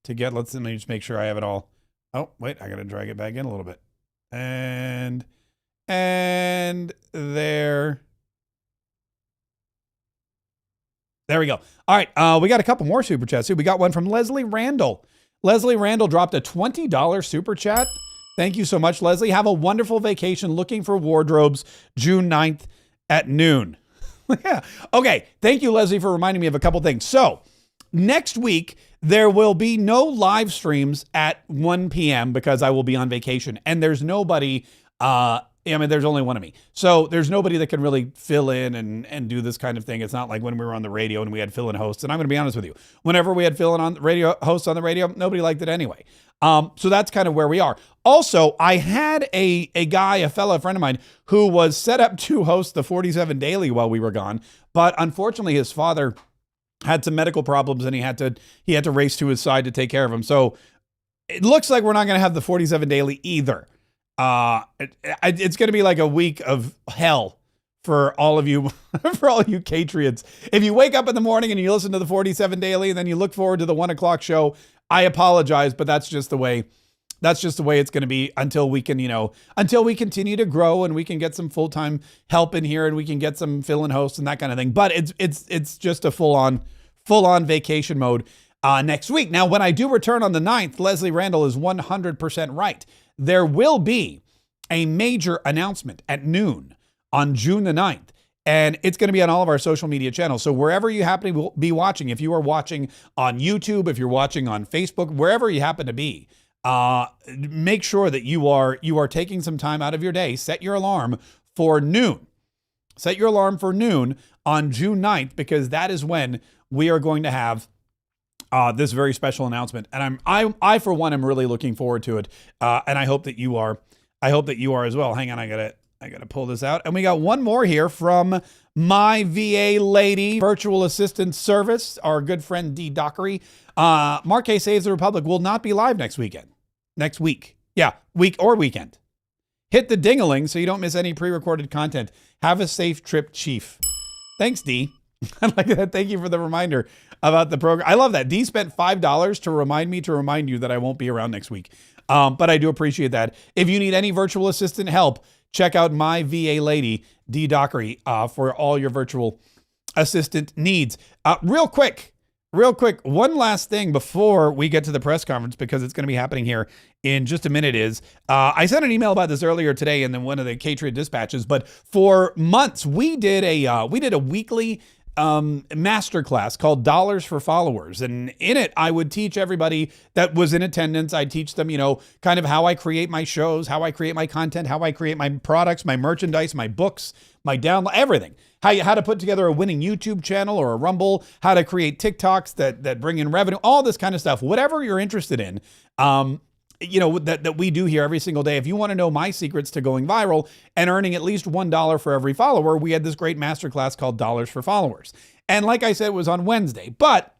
together. Let me just make sure I have it all. Oh, wait, I got to drag it back in a little bit. And there we go. All right, we got a couple more super chats here. We got one from Leslie Randall. Leslie Randall dropped a $20 super chat. Thank you so much, Leslie. Have a wonderful vacation looking for wardrobes June 9th at noon. Yeah. Okay. Thank you, Leslie, for reminding me of a couple things. So next week, there will be no live streams at 1 p.m. because I will be on vacation and there's nobody, there's only one of me. So there's nobody that can really fill in and do this kind of thing. It's not like when we were on the radio and we had fill-in hosts. And I'm going to be honest with you, whenever we had fill-in on radio hosts on the radio, nobody liked it anyway. So that's kind of where we are. Also, I had a friend of mine who was set up to host the 47 Daily while we were gone. But unfortunately, his father had some medical problems and he had to race to his side to take care of him. So it looks like we're not going to have the 47 Daily either. It's going to be like a week of hell for all of you, Patriots. If you wake up in the morning and you listen to the 47 Daily and then you look forward to the 1 o'clock show, I apologize, but that's just the way it's going to be until we continue to grow and we can get some full-time help in here and we can get some fill-in hosts and that kind of thing. But it's just a full-on vacation mode next week. Now, when I do return on the 9th, Leslie Randall is 100% right. There will be a major announcement at noon on June the 9th. And it's going to be on all of our social media channels. So wherever you happen to be watching, if you are watching on YouTube, if you're watching on Facebook, wherever you happen to be, make sure that you are taking some time out of your day. Set your alarm for noon. Set your alarm for noon on June 9th, because that is when we are going to have this very special announcement. And I for one am really looking forward to it. And I hope that you are. I hope that you are as well. Hang on, I gotta pull this out. And we got one more here from My VA Lady Virtual Assistant Service, our good friend D. Dockery. Mark Kaye Saves the Republic will not be live next week. Yeah, week or weekend. Hit the ding-a-ling so you don't miss any pre-recorded content. Have a safe trip, Chief. Thanks, D. I like that. Thank you for the reminder about the program. I love that. D spent $5 to remind you that I won't be around next week. But I do appreciate that. If you need any virtual assistant help, check out My VA Lady, D. Dockery, for all your virtual assistant needs. Real quick, one last thing before we get to the press conference, because it's going to be happening here in just a minute, is I sent an email about this earlier today in one of the Patriot dispatches, but for months we did a weekly masterclass called Dollars for Followers. And in it, I would teach everybody that was in attendance. I'd teach them, kind of how I create my shows, how I create my content, how I create my products, my merchandise, my books, my download, everything. How to put together a winning YouTube channel or a Rumble, how to create TikToks that bring in revenue, all this kind of stuff. Whatever you're interested in, that we do here every single day. If you want to know my secrets to going viral and earning at least $1 for every follower, we had this great masterclass called Dollars for Followers. And like I said, it was on Wednesday. But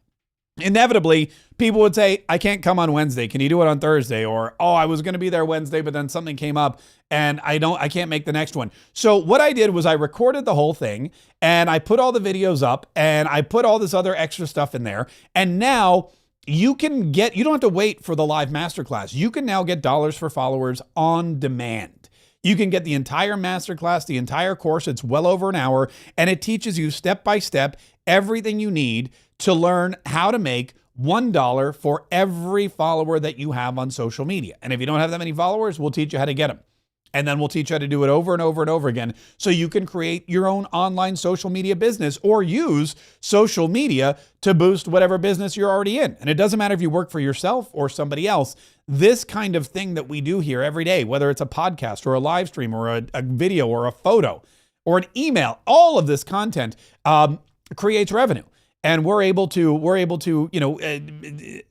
inevitably, people would say, I can't come on Wednesday. Can you do it on Thursday? Or, oh, I was going to be there Wednesday, but then something came up and I can't make the next one. So what I did was I recorded the whole thing and I put all the videos up and I put all this other extra stuff in there. And now you don't have to wait for the live masterclass. You can now get dollars for followers on demand. You can get the entire masterclass, the entire course. It's well over an hour, and it teaches you step by step everything you need to learn how to make $1 for every follower that you have on social media. And if you don't have that many followers, we'll teach you how to get them. And then we'll teach you how to do it over and over and over again so you can create your own online social media business or use social media to boost whatever business you're already in. And it doesn't matter if you work for yourself or somebody else. This kind of thing that we do here every day, whether it's a podcast or a live stream or a video or a photo or an email, all of this content creates revenue. And we're able to,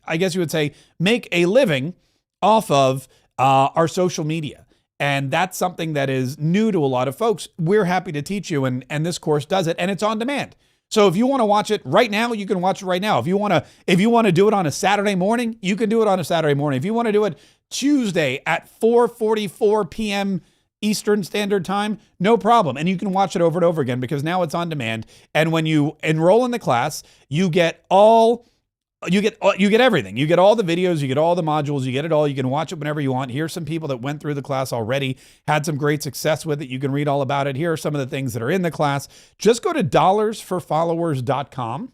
I guess you would say, make a living off of our social media. And that's something that is new to a lot of folks. We're happy to teach you, and this course does it, and it's on demand. So if you want to watch it right now, you can watch it right now. If you want to do it on a Saturday morning, you can do it on a Saturday morning. If you want to do it Tuesday at 4:44 p.m. Eastern Standard Time, no problem. And you can watch it over and over again because now it's on demand. And when you enroll in the class, you get everything. You get all the videos, you get all the modules, you get it all. You can watch it whenever you want. Here's some people that went through the class already, had some great success with it. You can read all about it. Here are some of the things that are in the class. Just go to dollarsforfollowers.com.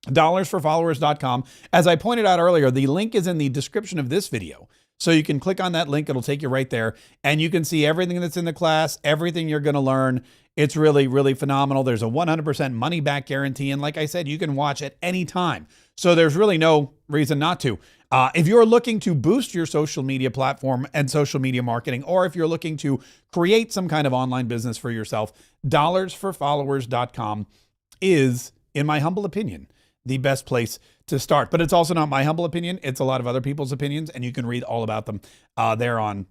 dollarsforfollowers.com. As I pointed out earlier, the link is in the description of this video. So you can click on that link. It'll take you right there and you can see everything that's in the class, everything you're going to learn. It's really, really phenomenal. There's a 100% money back guarantee. And like I said, you can watch at any time. So there's really no reason not to. If you're looking to boost your social media platform and social media marketing, or if you're looking to create some kind of online business for yourself, dollarsforfollowers.com is, in my humble opinion, the best place to start. But it's also not my humble opinion. It's a lot of other people's opinions, and you can read all about them there on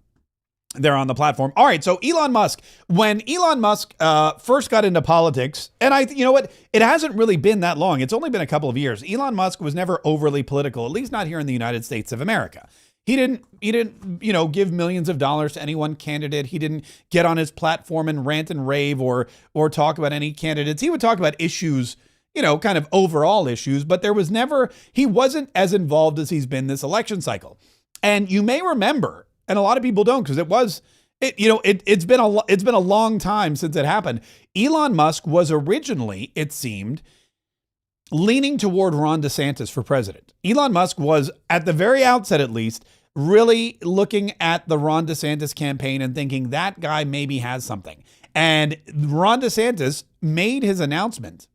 the platform. All right, so Elon Musk. When Elon Musk first got into politics, and you know what? It hasn't really been that long. It's only been a couple of years. Elon Musk was never overly political, at least not here in the United States of America. He didn't, give millions of dollars to any one candidate. He didn't get on his platform and rant and rave or talk about any candidates. He would talk about issues, kind of overall issues, but he wasn't as involved as he's been this election cycle. And you may remember, and a lot of people don't, because it's been a long time since it happened. Elon Musk was originally, it seemed, leaning toward Ron DeSantis for president. Elon Musk was, at the very outset at least, really looking at the Ron DeSantis campaign and thinking that guy maybe has something. And Ron DeSantis made his announcement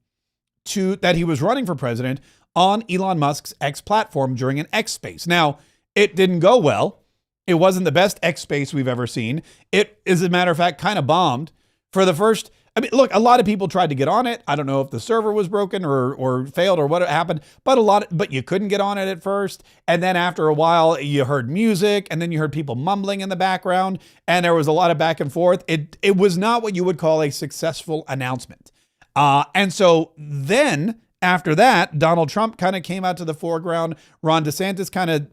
that he was running for president on Elon Musk's X platform during an X Space. Now, it didn't go well. It wasn't the best X Space we've ever seen. It, as a matter of fact, kind of bombed for the first. I mean, look, a lot of people tried to get on it. I don't know if the server was broken or failed or what happened, but you couldn't get on it at first. And then after a while, you heard music, and then you heard people mumbling in the background, and there was a lot of back and forth. It was not what you would call a successful announcement. And so then after that, Donald Trump kind of came out to the foreground. Ron DeSantis kind of,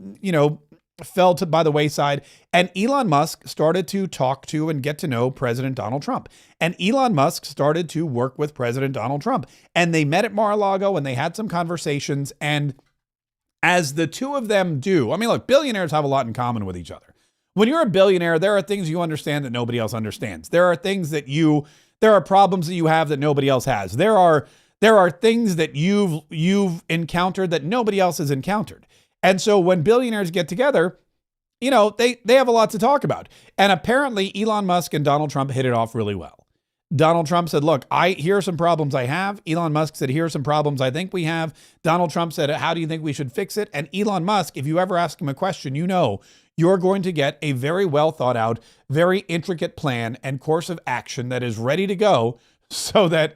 fell by the wayside, and Elon Musk started to talk to and get to know President Donald Trump. And Elon Musk started to work with President Donald Trump, and they met at Mar-a-Lago and they had some conversations. And as the two of them do, I mean, look, billionaires have a lot in common with each other. When you're a billionaire, there are things you understand that nobody else understands. There are things there are problems that you have that nobody else has. There are things that you've encountered that nobody else has encountered. And so when billionaires get together, they have a lot to talk about. And apparently Elon Musk and Donald Trump hit it off really well. Donald Trump said, look, here are some problems I have. Elon Musk said, here are some problems I think we have. Donald Trump said, how do you think we should fix it? And Elon Musk, if you ever ask him a question, you're going to get a very well thought out, very intricate plan and course of action that is ready to go so that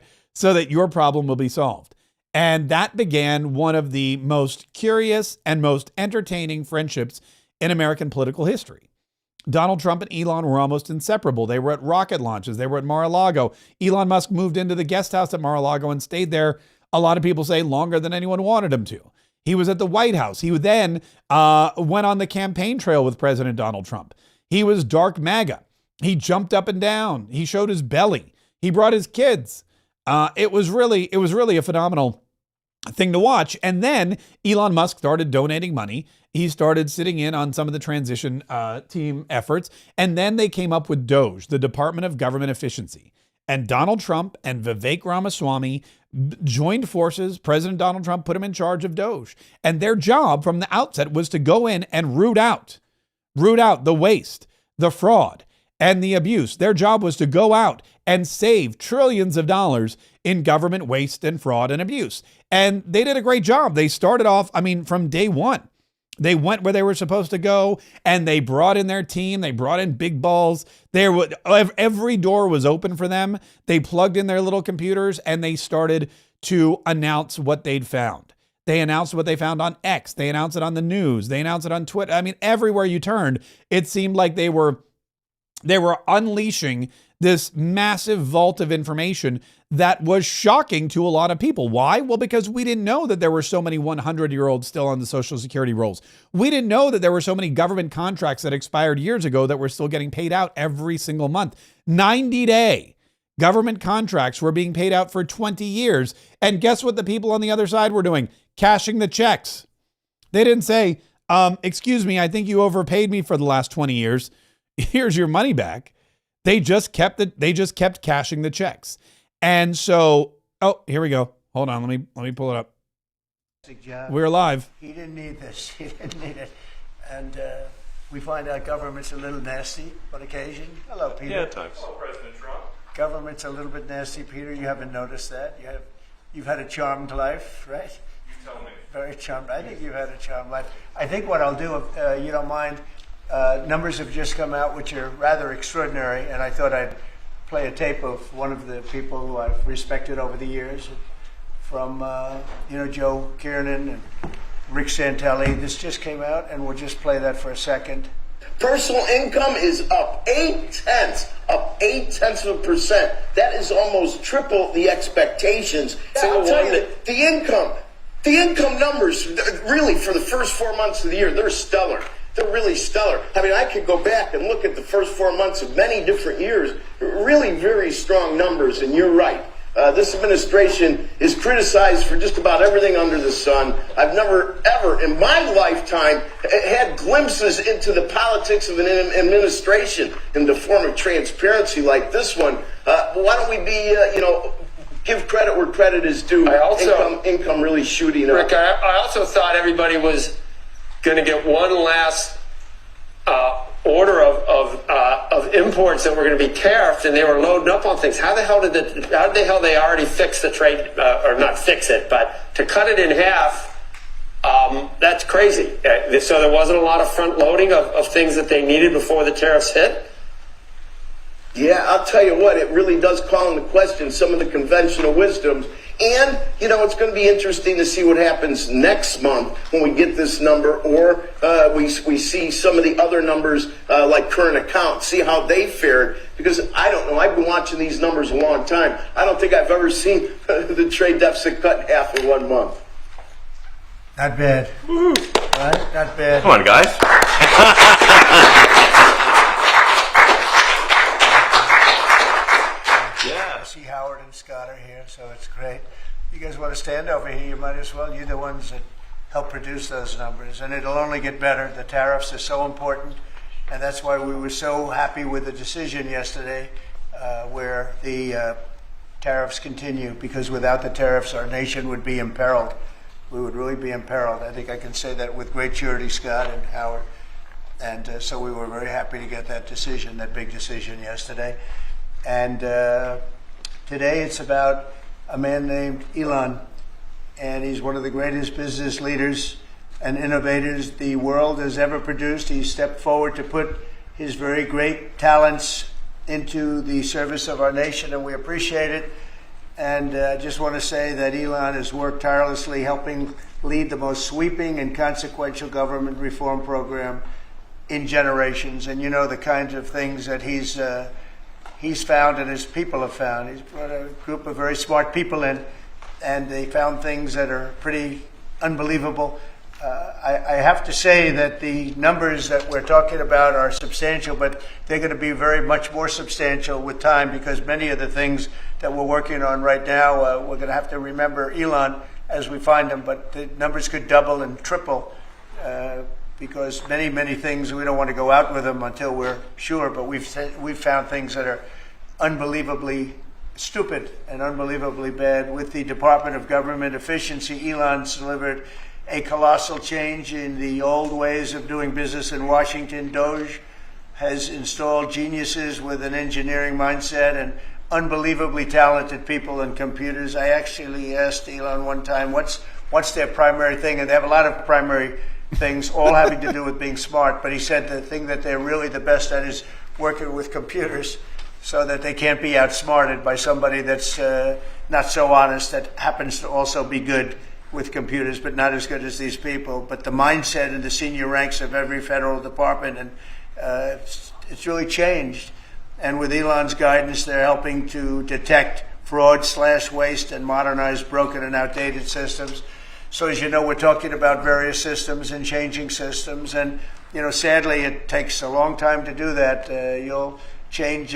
your problem will be solved. And that began one of the most curious and most entertaining friendships in American political history. Donald Trump and Elon were almost inseparable. They were at rocket launches. They were at Mar-a-Lago. Elon Musk moved into the guest house at Mar-a-Lago and stayed there A lot of people say longer than anyone wanted him to. He was at the White House. He then went on the campaign trail with President Donald Trump. He was dark MAGA. He jumped up and down. He showed his belly. He brought his kids. It was really a phenomenal thing to watch. And then Elon Musk started donating money. He started sitting in on some of the transition team efforts. And then they came up with DOGE, the Department of Government Efficiency. And Donald Trump and Vivek Ramaswamy joined forces. President Donald Trump put him in charge of DOGE. And their job from the outset was to go in and root out the waste, the fraud, and the abuse. Their job was to go out and save trillions of dollars in government waste and fraud and abuse. And they did a great job. They started off, from day one. They went where they were supposed to go, and they brought in their team. They brought in big balls. Every door was open for them. They plugged in their little computers, and they started to announce what they'd found. They announced what they found on X. They announced it on the news. They announced it on Twitter. Everywhere you turned, it seemed like they were unleashing this massive vault of information that was shocking to a lot of people. Why? Well, because we didn't know that there were so many 100-year-olds still on the Social Security rolls. We didn't know that there were so many government contracts that expired years ago that were still getting paid out every single month. 90-day government contracts were being paid out for 20 years. And guess what the people on the other side were doing? Cashing the checks. They didn't say, excuse me, I think you overpaid me for the last 20 years. Here's your money back. They just kept cashing the checks. And so, here we go. Hold on, let me pull it up. We're live.
He didn't need this. He didn't need it. And we find out government's a little nasty on occasion. Hello, Peter.
Yeah, at times. Hello, President Trump.
Government's a little bit nasty, Peter. You haven't noticed that. You've had a charmed life, right?
You tell me.
Very charmed. I think you've had a charmed life. I think what I'll do, if you don't mind, numbers have just come out which are rather extraordinary, and I thought I'd play a tape of one of the people who I've respected over the years, from Joe Kiernan and Rick Santelli. This just came out, and we'll just play that for a second.
Personal income is up 0.8%. That is almost triple the expectations. I'll tell you that the income numbers, really, for the first 4 months of the year, they're stellar. They're really stellar. I could go back and look at the first 4 months of many different years. Really very strong numbers, and you're right. This administration is criticized for just about everything under the sun. I've never, ever in my lifetime had glimpses into the politics of an administration in the form of transparency like this one. Why don't we be, give credit where credit is due? Income really shooting up.
Rick, I also thought everybody was going to get one last order of imports that were going to be tariffed, and they were loading up on things. How the hell they already fix the trade, or not fix it, but to cut it in half? That's crazy. So there wasn't a lot of front loading of things that they needed before the tariffs hit.
Yeah, I'll tell you what, it really does call into question some of the conventional wisdoms. And, it's going to be interesting to see what happens next month when we get this number, or we see some of the other numbers like current accounts, see how they fared. Because I don't know, I've been watching these numbers a long time. I don't think I've ever seen the trade deficit cut in half in 1 month.
Not bad. Woo. Right? Not bad.
Come on, guys.
I see Howard and Scott are here, so it's great. You guys want to stand over here? You might as well. You're the ones that help produce those numbers, and it'll only get better. The tariffs are so important, and that's why we were so happy with the decision yesterday where the tariffs continue, because without the tariffs, our nation would be imperiled. We would really be imperiled. I think I can say that with great surety, Scott and Howard. And so we were very happy to get that decision, that big decision yesterday. And today it's about a man named Elon, and he's one of the greatest business leaders and innovators the world has ever produced. He stepped forward to put his very great talents into the service of our nation, and we appreciate it. And I just want to say that Elon has worked tirelessly helping lead the most sweeping and consequential government reform program in generations. And you know the kinds of things that he's found and his people have found. He's brought a group of very smart people in and they found things that are pretty unbelievable. I have to say that the numbers that we're talking about are substantial, but they're going to be very much more substantial with time, because many of the things that we're working on right now, we're going to have to remember Elon as we find them, but the numbers could double and triple because many things, we don't want to go out with them until we're sure, but we've found things that are unbelievably stupid and unbelievably bad. With the Department of Government Efficiency, Elon's delivered a colossal change in the old ways of doing business in Washington. Doge has installed geniuses with an engineering mindset and unbelievably talented people in computers. I actually asked Elon one time, what's their primary thing? And they have a lot of primary things, all having to do with being smart. But he said the thing that they're really the best at is working with computers, so that they can't be outsmarted by somebody that's not so honest, that happens to also be good with computers, but not as good as these people. But the mindset in the senior ranks of every federal department, and it's really changed. And with Elon's guidance, they're helping to detect fraud/waste and modernize broken and outdated systems. So as you know, we're talking about various systems and changing systems. And, sadly, it takes a long time to do that. You'll change,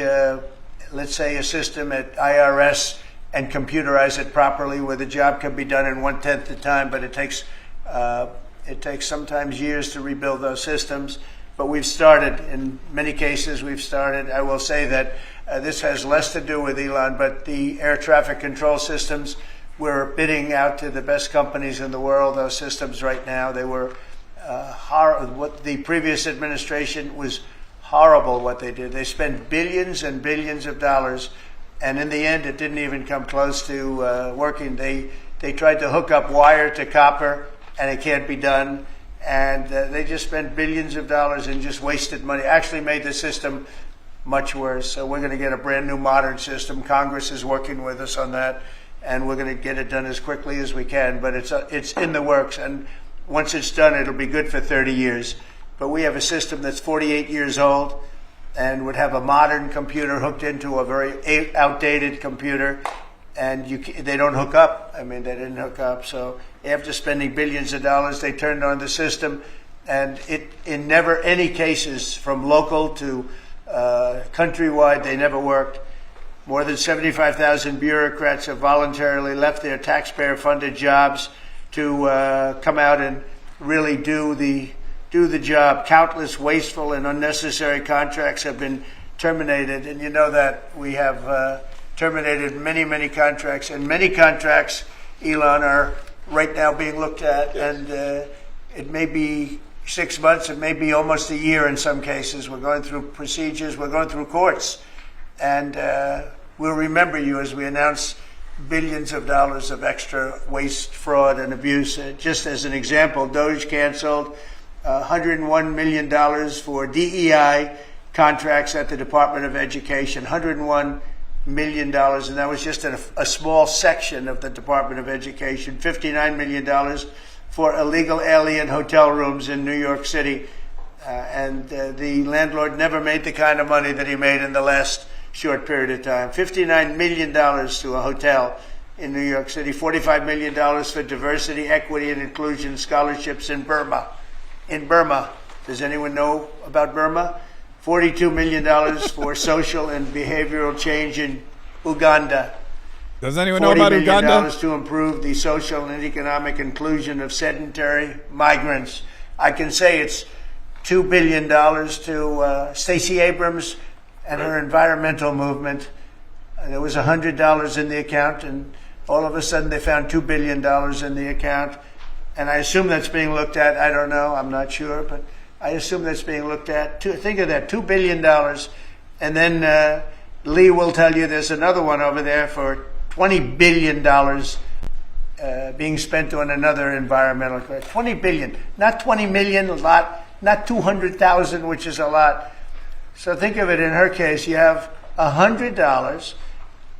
let's say, a system at IRS and computerize it properly, where the job can be done in 1/10 the time, but it takes sometimes years to rebuild those systems. But we've started, in many cases we've started. I will say that this has less to do with Elon, but the air traffic control systems, we're bidding out to the best companies in the world, those systems right now. They were what the previous administration was horrible what they did. They spent billions and billions of dollars, and in the end, it didn't even come close to working. They tried to hook up wire to copper, and it can't be done. And they just spent billions of dollars and just wasted money. Actually made the system much worse. So we're going to get a brand new modern system. Congress is working with us on that, and we're going to get it done as quickly as we can. But it's in the works, and once it's done, it'll be good for 30 years. But we have a system that's 48 years old, and would have a modern computer hooked into a very outdated computer, and they don't hook up. I mean, they didn't hook up. So after spending billions of dollars, they turned on the system, and in never any cases, from local to countrywide, they never worked. More than 75,000 bureaucrats have voluntarily left their taxpayer-funded jobs to come out and really do the job. Countless wasteful and unnecessary contracts have been terminated, and you know that we have terminated many contracts, and many contracts, Elon, are right now being looked at, and it may be 6 months, it may be almost a year in some cases. We're going through procedures, we're going through courts, and we'll remember you as we announce billions of dollars of extra waste, fraud, and abuse. Just as an example, Doge canceled $101 million for DEI contracts at the Department of Education, $101 million, and that was just a small section of the Department of Education. $59 million for illegal alien hotel rooms in New York City, and the landlord never made the kind of money that he made in the last short period of time. $59 million to a hotel in New York City. $45 million for diversity, equity, and inclusion scholarships in Burma. Does anyone know about Burma? $42 million for social and behavioral change in Uganda.
Does anyone know about Uganda?
$40 million to improve the social and economic inclusion of sedentary migrants. I can say it's $2 billion to Stacey Abrams and her environmental movement. There was $100 in the account, and all of a sudden they found $2 billion in the account. And I assume that's being looked at. I don't know. I'm not sure, but I assume that's being looked at. Think of that, $2 billion. And then Lee will tell you there's another one over there for $20 billion being spent on another environmental credit. $20 billion, not 20 million, a lot, not 200,000, which is a lot. So think of it, in her case, you have $100,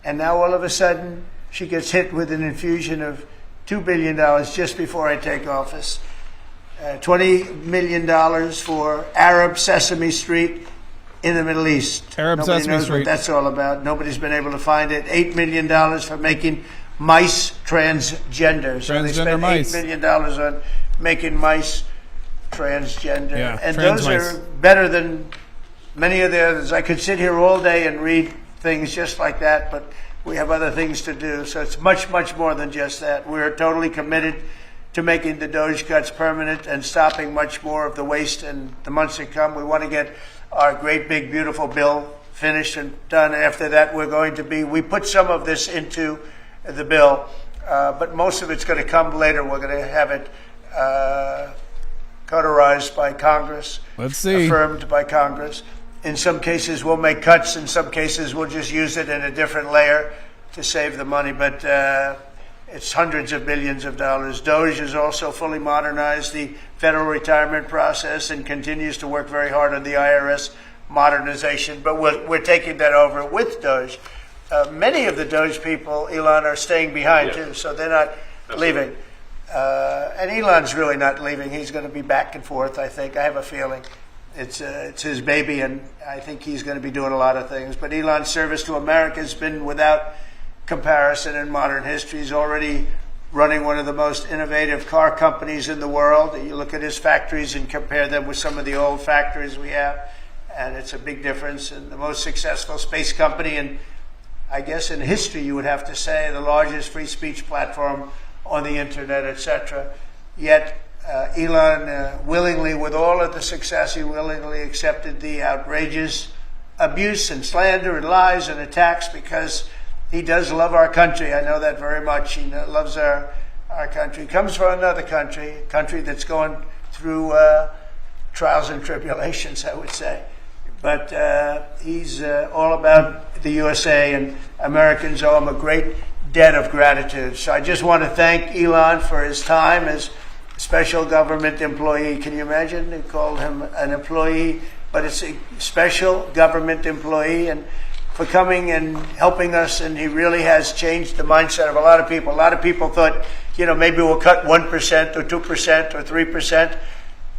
and now all of a sudden she gets hit with an infusion of $2 billion just before I take office. $20 million for Arab Sesame Street in the Middle East.
Arab
Nobody
Sesame
knows
Street.
what that's all about. Nobody's been able to find it. $8 million for making mice transgender. So they spent $8 million on making mice transgender.
Yeah,
and
trans
those
mice.
are better than many of the others. I could sit here all day and read things just like that, but we have other things to do. So it's much, much more than just that. We're totally committed to making the DOGE cuts permanent and stopping much more of the waste in the months to come. We want to get our great, big, beautiful bill finished and done. After that, we put some of this into the bill, but most of it's going to come later. We're going to have it cauterized by Congress.
Let's see.
Affirmed by Congress. In some cases, we'll make cuts. In some cases, we'll just use it in a different layer to save the money. But it's hundreds of billions of dollars. DOGE has also fully modernized the federal retirement process and continues to work very hard on the IRS modernization. But we're taking that over with DOGE. Many of the DOGE people, Elon, are staying behind too, so they're not leaving. And Elon's really not leaving. He's going to be back and forth, I think. I have a feeling. It's his baby, and I think he's going to be doing a lot of things. But Elon's service to America has been without comparison in modern history. He's already running one of the most innovative car companies in the world. You look at his factories and compare them with some of the old factories we have, and it's a big difference. And the most successful space company, and I guess in history you would have to say the largest free speech platform on the internet, etc. Yet Elon willingly, with all of the success, he willingly accepted the outrageous abuse and slander and lies and attacks because he does love our country. I know that very much. He loves our country. He comes from another country, a country that's going through trials and tribulations, I would say. But he's all about the USA, and Americans owe him a great debt of gratitude. So I just want to thank Elon for his time as special government employee. Can you imagine? They called him an employee, but it's a special government employee, and for coming and helping us. And he really has changed the mindset of a lot of people. A lot of people thought, maybe we'll cut 1% or 2% or 3%.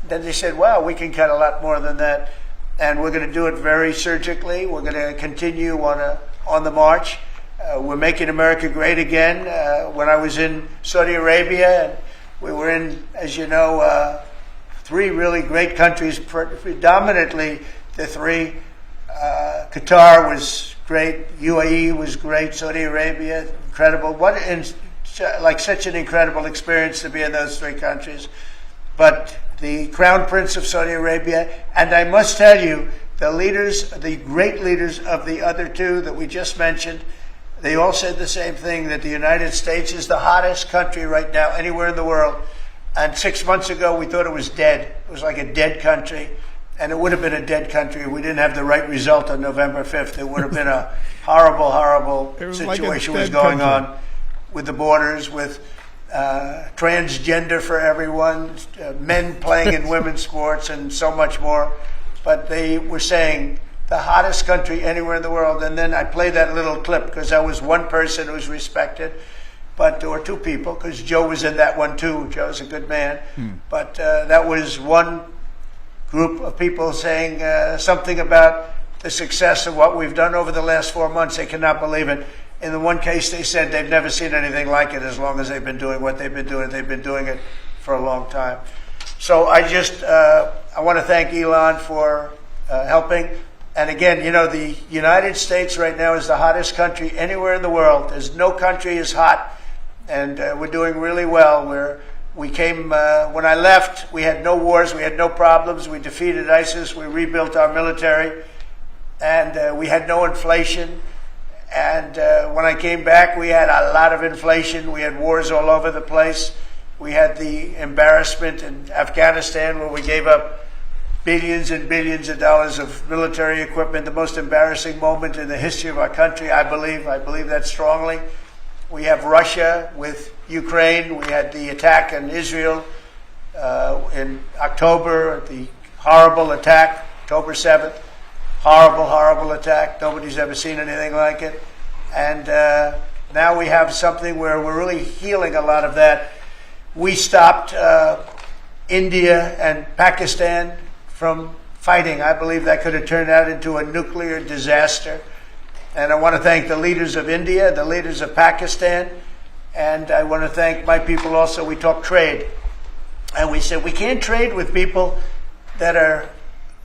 Then they said, wow, we can cut a lot more than that. And we're going to do it very surgically. We're going to continue on the march. We're making America great again. When I was in Saudi Arabia, and we were in, as you know, 3 really great countries, predominantly the 3. Qatar was great, UAE was great, Saudi Arabia, incredible. Such an incredible experience to be in those 3 countries. But the Crown Prince of Saudi Arabia, and I must tell you, the great leaders of the other 2 that we just mentioned, they all said the same thing, that the United States is the hottest country right now anywhere in the world. And 6 months ago, we thought it was dead. It was like a dead country. And it would have been a dead country if we didn't have the right result on November 5th. It would have been a horrible, horrible situation was going on with the borders, with transgender for everyone, men playing in women's sports, and so much more. But they were saying the hottest country anywhere in the world. And then I played that little clip because I was one person who was respected, or 2 people, because Joe was in that one too. Joe's a good man. But that was one group of people saying something about the success of what we've done over the last 4 months. They cannot believe it. In the one case, they said they've never seen anything like it as long as they've been doing what they've been doing. They've been doing it for a long time. So I want to thank Elon for helping. And again, the United States right now is the hottest country anywhere in the world. There's no country as hot, and we're doing really well. When I left, we had no wars, we had no problems, we defeated ISIS, we rebuilt our military, and we had no inflation. And when I came back, we had a lot of inflation, we had wars all over the place. We had the embarrassment in Afghanistan where we gave up billions and billions of dollars of military equipment, the most embarrassing moment in the history of our country, I believe. I believe that strongly. We have Russia with Ukraine. We had the attack in Israel in October, the horrible attack, October 7th. Horrible, horrible attack. Nobody's ever seen anything like it. And now we have something where we're really healing a lot of that. We stopped India and Pakistan from fighting. I believe that could have turned out into a nuclear disaster. And I want to thank the leaders of India, the leaders of Pakistan, And I want to thank my people also. We talk trade. And we said we can't trade with people that are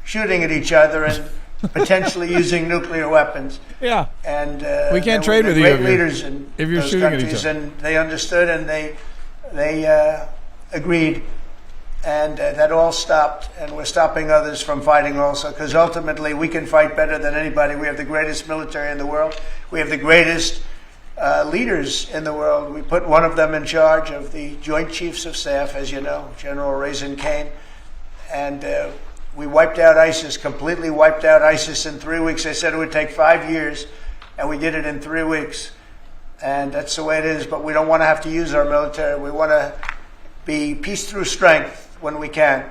shooting at each other and potentially using nuclear weapons.
Yeah.
And
we can't trade with you
great leaders in
if you're
those
shooting
countries,
at each other.
and they understood and they agreed, and that all stopped. And we're stopping others from fighting also, because ultimately we can fight better than anybody. We have the greatest military in the world. We have the greatest leaders in the world. We put one of them in charge of the Joint Chiefs of Staff, as you know, General Raisin Kane, and we wiped out ISIS, completely wiped out ISIS in 3 weeks. They said it would take 5 years, and we did it in 3 weeks. And that's the way it is, but we don't want to have to use our military. We want to be peace through strength when we can,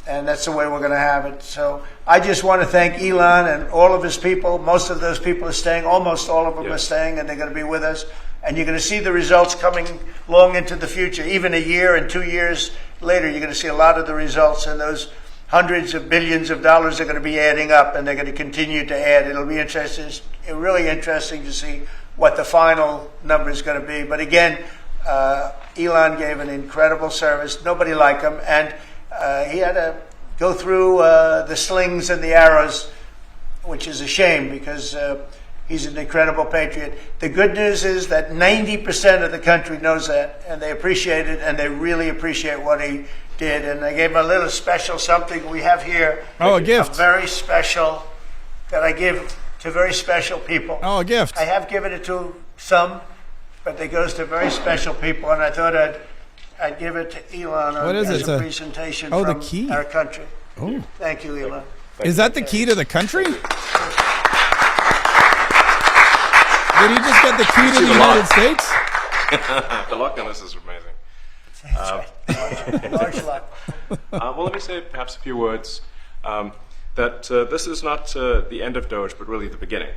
and that's the way we're going to have it. So I just want to thank Elon and all of his people. Most of those people are staying, almost all of them are staying, and they're going to be with us. And you're going to see the results coming long into the future. Even a year and 2 years later, you're going to see a lot of the results, and those hundreds of billions of dollars are going to be adding up, and they're going to continue to add. It'll be interesting, really interesting to see what the final number is going to be. But again, Elon gave an incredible service. Nobody like him, and he had to go through the slings and the arrows, which is a shame because he's an incredible patriot. The good news is that 90% of the country knows that, and they appreciate it, and they really appreciate what he did. And I gave him a little special something we have here.
Oh, a gift.
A very special that I give to very special people.
Oh, a gift.
I have given it to some, but it goes to very special people, and I thought I'd give it to Elon as a presentation from
the key.
Our country.
Oh.
Thank you, Elon.
Is that the key to the country? Did he just get the key to the United States?
The luck on this is amazing.
That's right. Large luck.
Well, let me say perhaps a few words. That this is not the end of Doge, but really the beginning.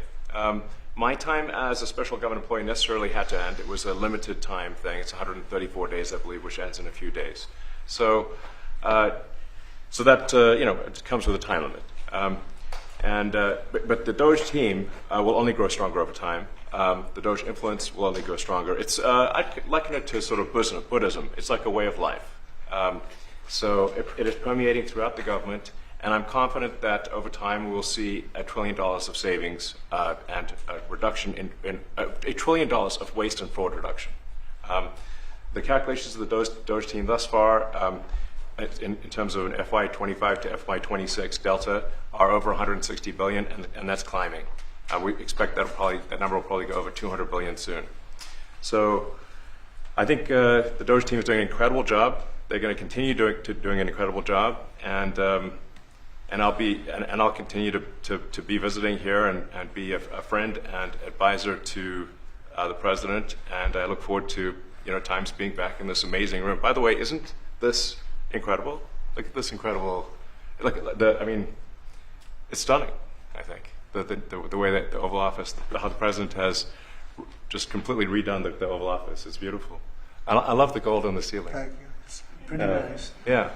My time as a special government employee necessarily had to end. It was a limited time thing. It's 134 days, I believe, which ends in a few days. So that it comes with a time limit. But the Doge team will only grow stronger over time. The Doge influence will only grow stronger. It's I liken it to sort of Buddhism. It's like a way of life. So it is permeating throughout the government. And I'm confident that over time we will see $1 trillion of savings and a reduction in $1 trillion of waste and fraud reduction. The calculations of the Doge team thus far, in terms of an FY25 to FY26 delta, are over 160 billion, and that's climbing. We expect that number will probably go over 200 billion soon. So I think the Doge team is doing an incredible job. They're going to continue doing an incredible job, and I'll continue to be visiting here and be a friend and advisor to the president. And I look forward to times being back in this amazing room. By the way, isn't this incredible? Look at this incredible. It's stunning. I think the way that the Oval Office, how the president has just completely redone the Oval Office. It's beautiful. I love the gold on the ceiling.
Thank you. It's pretty nice.
Yeah.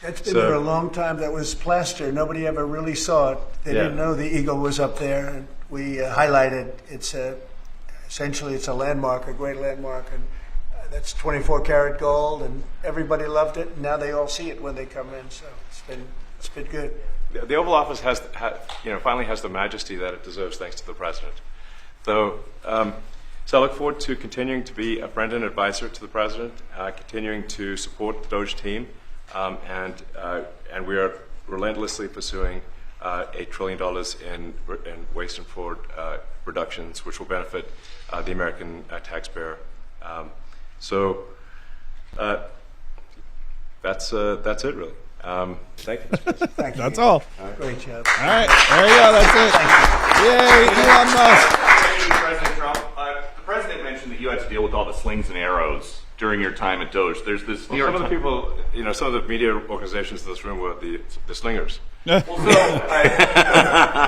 That's been there a long time. That was plaster. Nobody ever really saw it. They didn't know the eagle was up there. And we highlighted it's essentially it's a landmark, a great landmark, and that's 24 karat gold, and everybody loved it. And now they all see it when they come in. So it's been good.
The Oval Office finally has the majesty that it deserves, thanks to the president. So I look forward to continuing to be a friend and advisor to the president, continuing to support the Doge team. And we are relentlessly pursuing $8 trillion in waste and fraud reductions, which will benefit the American taxpayer. That's it, really. Thank you.
Thank you.
That's all.
Great job.
All right, there you go. That's it. Yay, Elon Musk.
Thank you, President Trump. The president mentioned that you had to deal with all the slings and arrows during your time at Doge. There's this.
Some of the people, some of the media organizations in this room were the slingers.
Well,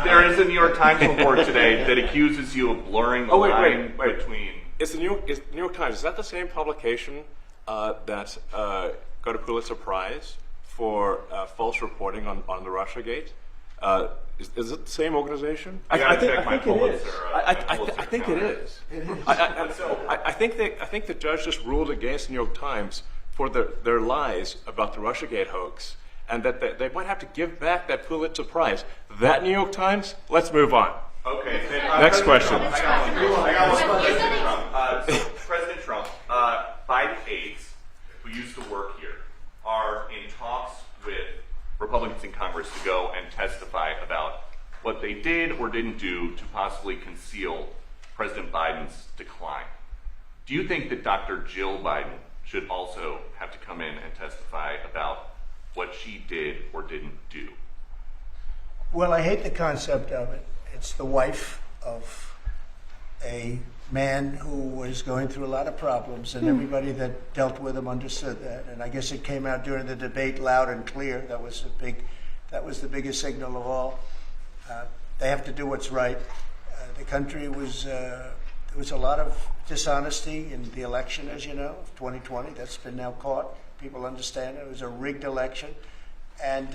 there is a New York Times report today that accuses you of blurring the line between.
It's the New York Times. Is that the same publication that got a Pulitzer Prize for false reporting on the Russiagate? Is it the same organization?
I think it is.
I think it is. I think the judge just ruled against the New York Times for their lies about the Russiagate hoax, and that they might have to give back that Pulitzer Prize. That New York Times. Let's move on.
Okay.
Next question.
President Trump, Biden aides who used to work here are in talks with Republicans in Congress to go and testify about what they did or didn't do to possibly conceal President Biden's decline. Do you think that Dr. Jill Biden should also have to come in and testify about what she did or didn't do?
Well, I hate the concept of it. It's the wife of a man who was going through a lot of problems, and everybody that dealt with him understood that. And I guess it came out during the debate loud and clear. That was the biggest signal of all. They have to do what's right. The country was there was a lot of dishonesty in the election, as you know, of 2020. That's been now caught. People understand it was a rigged election. And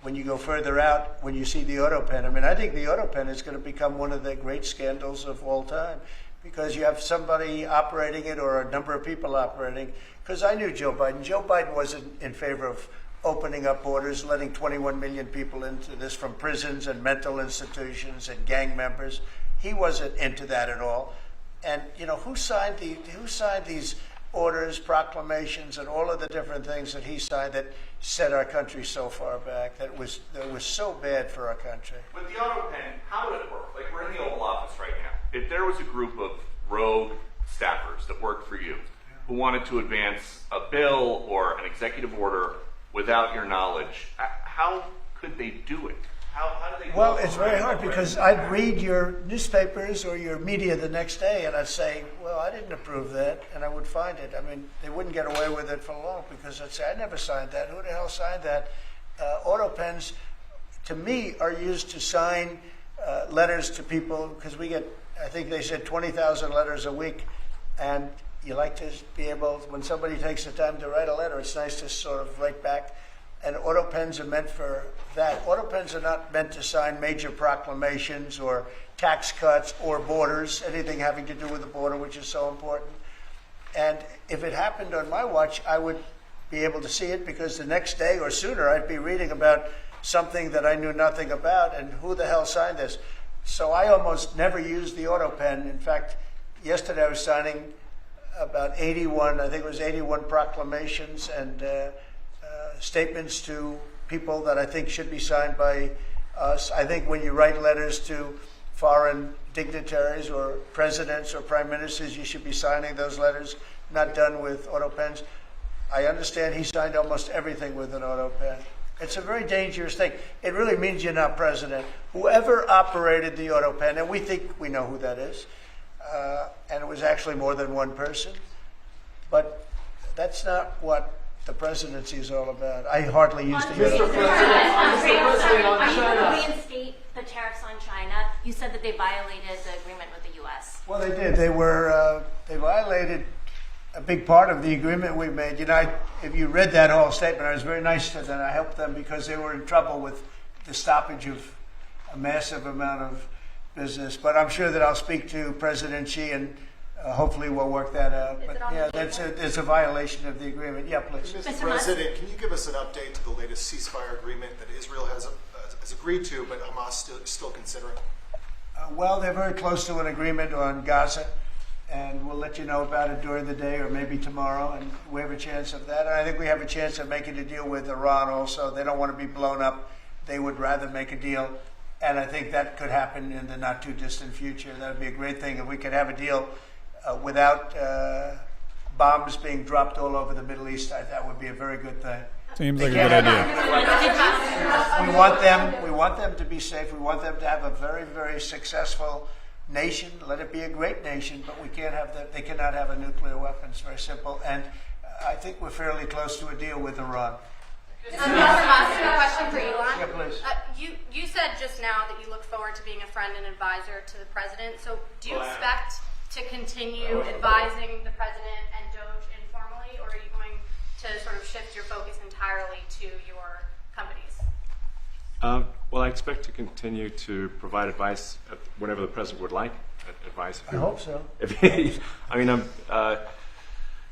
when you go further out, when you see the auto pen, I mean, I think the auto pen is going to become one of the great scandals of all time, because you have somebody operating it or a number of people operating. Because I knew Joe Biden. Joe Biden wasn't in favor of opening up borders, letting 21 million people into this from prisons and mental institutions and gang members. He wasn't into that at all. And you know, who signed these orders, proclamations, and all of the different things that he signed that set our country so far back, that was so bad for our country?
With the auto pen, how would it work? Like, we're in the Oval Office right now. If there was a group of rogue staffers that worked for you who wanted to advance a bill or an executive order without your knowledge, how could they do it? How do they do it?
Well, it's very hard, because I'd read your newspapers or your media the next day, and I'd say, well, I didn't approve that, and I would find it. I mean, they wouldn't get away with it for long, because I'd say, I never signed that. Who the hell signed that? Auto pens, to me, are used to sign letters to people, because we get, I think they said 20,000 letters a week, and you like to be able, when somebody takes the time to write a letter, it's nice to sort of write back. And auto pens are meant for that. Auto pens are not meant to sign major proclamations or tax cuts or borders, anything having to do with the border, which is so important. And if it happened on my watch, I would be able to see it, because the next day or sooner I'd be reading about something that I knew nothing about, and who the hell signed this? So I almost never used the auto pen. In fact, yesterday I was signing about 81, I think it was 81 proclamations and statements to people that I think should be signed by us. I think when you write letters to foreign dignitaries or presidents or prime ministers, you should be signing those letters, not done with auto pens. I understand he signed almost everything with an auto pen. It's a very dangerous thing. It really means you're not president. Whoever operated the auto pen, and we think we know who that is, and it was actually more than one person, but that's not what the presidency is all about. I hardly use the
Mr. President, on China. Reinstate the tariffs on China. You said that they violated the agreement with the U.S.
Well, they did. They violated a big part of the agreement we made. You know, if you read that whole statement, I was very nice to them. I helped them because they were in trouble with the stoppage of a massive amount of business. But I'm sure that I'll speak to President Xi, and hopefully we'll work that out. But yeah, it's a violation of the agreement. Yeah, please.
Mr. President, can you give us an update to the latest ceasefire agreement that Israel has agreed to, but Hamas still considering?
Well, they're very close to an agreement on Gaza, and we'll let you know about it during the day or maybe tomorrow, and we have a chance of that. And I think we have a chance of making a deal with Iran also. They don't want to be blown up. They would rather make a deal, and I think that could happen in the not-too-distant future. That would be a great thing if we could have a deal without bombs being dropped all over the Middle East. That would be a very good thing.
Seems like a good idea.
We want them to be safe. We want them to have a very, very successful nation. Let it be a great nation, but we can't have that. They cannot have a nuclear weapon. It's very simple. And I think we're fairly close to a deal with Iran.
Mr. Musk, a question for Elon.
Yeah, please.
You said just now that you look forward to being a friend and advisor to the president. So do you expect to continue advising the president and Doge informally, or are you going to sort of shift your focus entirely to your companies?
Well, I expect to continue to provide advice whenever the president would like advice.
I hope so.
I mean,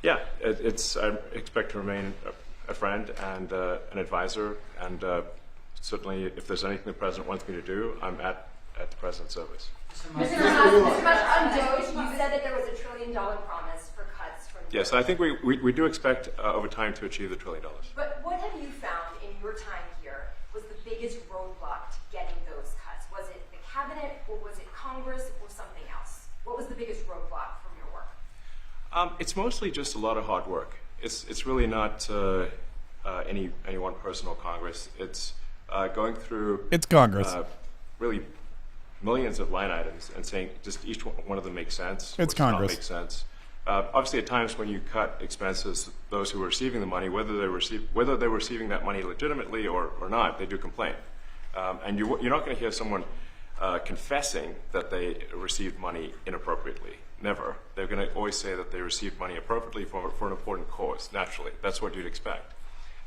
yeah, I expect to remain a friend and an advisor, and certainly if there's anything the president wants me to do, I'm at the president's service.
Mr. Musk, on Doge, you said that there was $1 trillion promise for cuts from.
Yes, I think we do expect over time to achieve the $1 trillion.
But what have you found in your time here was the biggest roadblock to getting those cuts? Was it the cabinet, or was it Congress, or something else? What was the biggest roadblock from your work?
It's mostly just a lot of hard work. It's really not any one person or Congress. It's going through.
It's Congress.
Really, millions of line items and saying just each one of them makes sense.
It's Congress.
Not make sense. Obviously, at times when you cut expenses, those who are receiving the money, whether they're receiving that money legitimately or not, they do complain. And you're not going to hear someone confessing that they received money inappropriately. Never. They're going to always say that they received money appropriately for an important cause. Naturally, that's what you'd expect.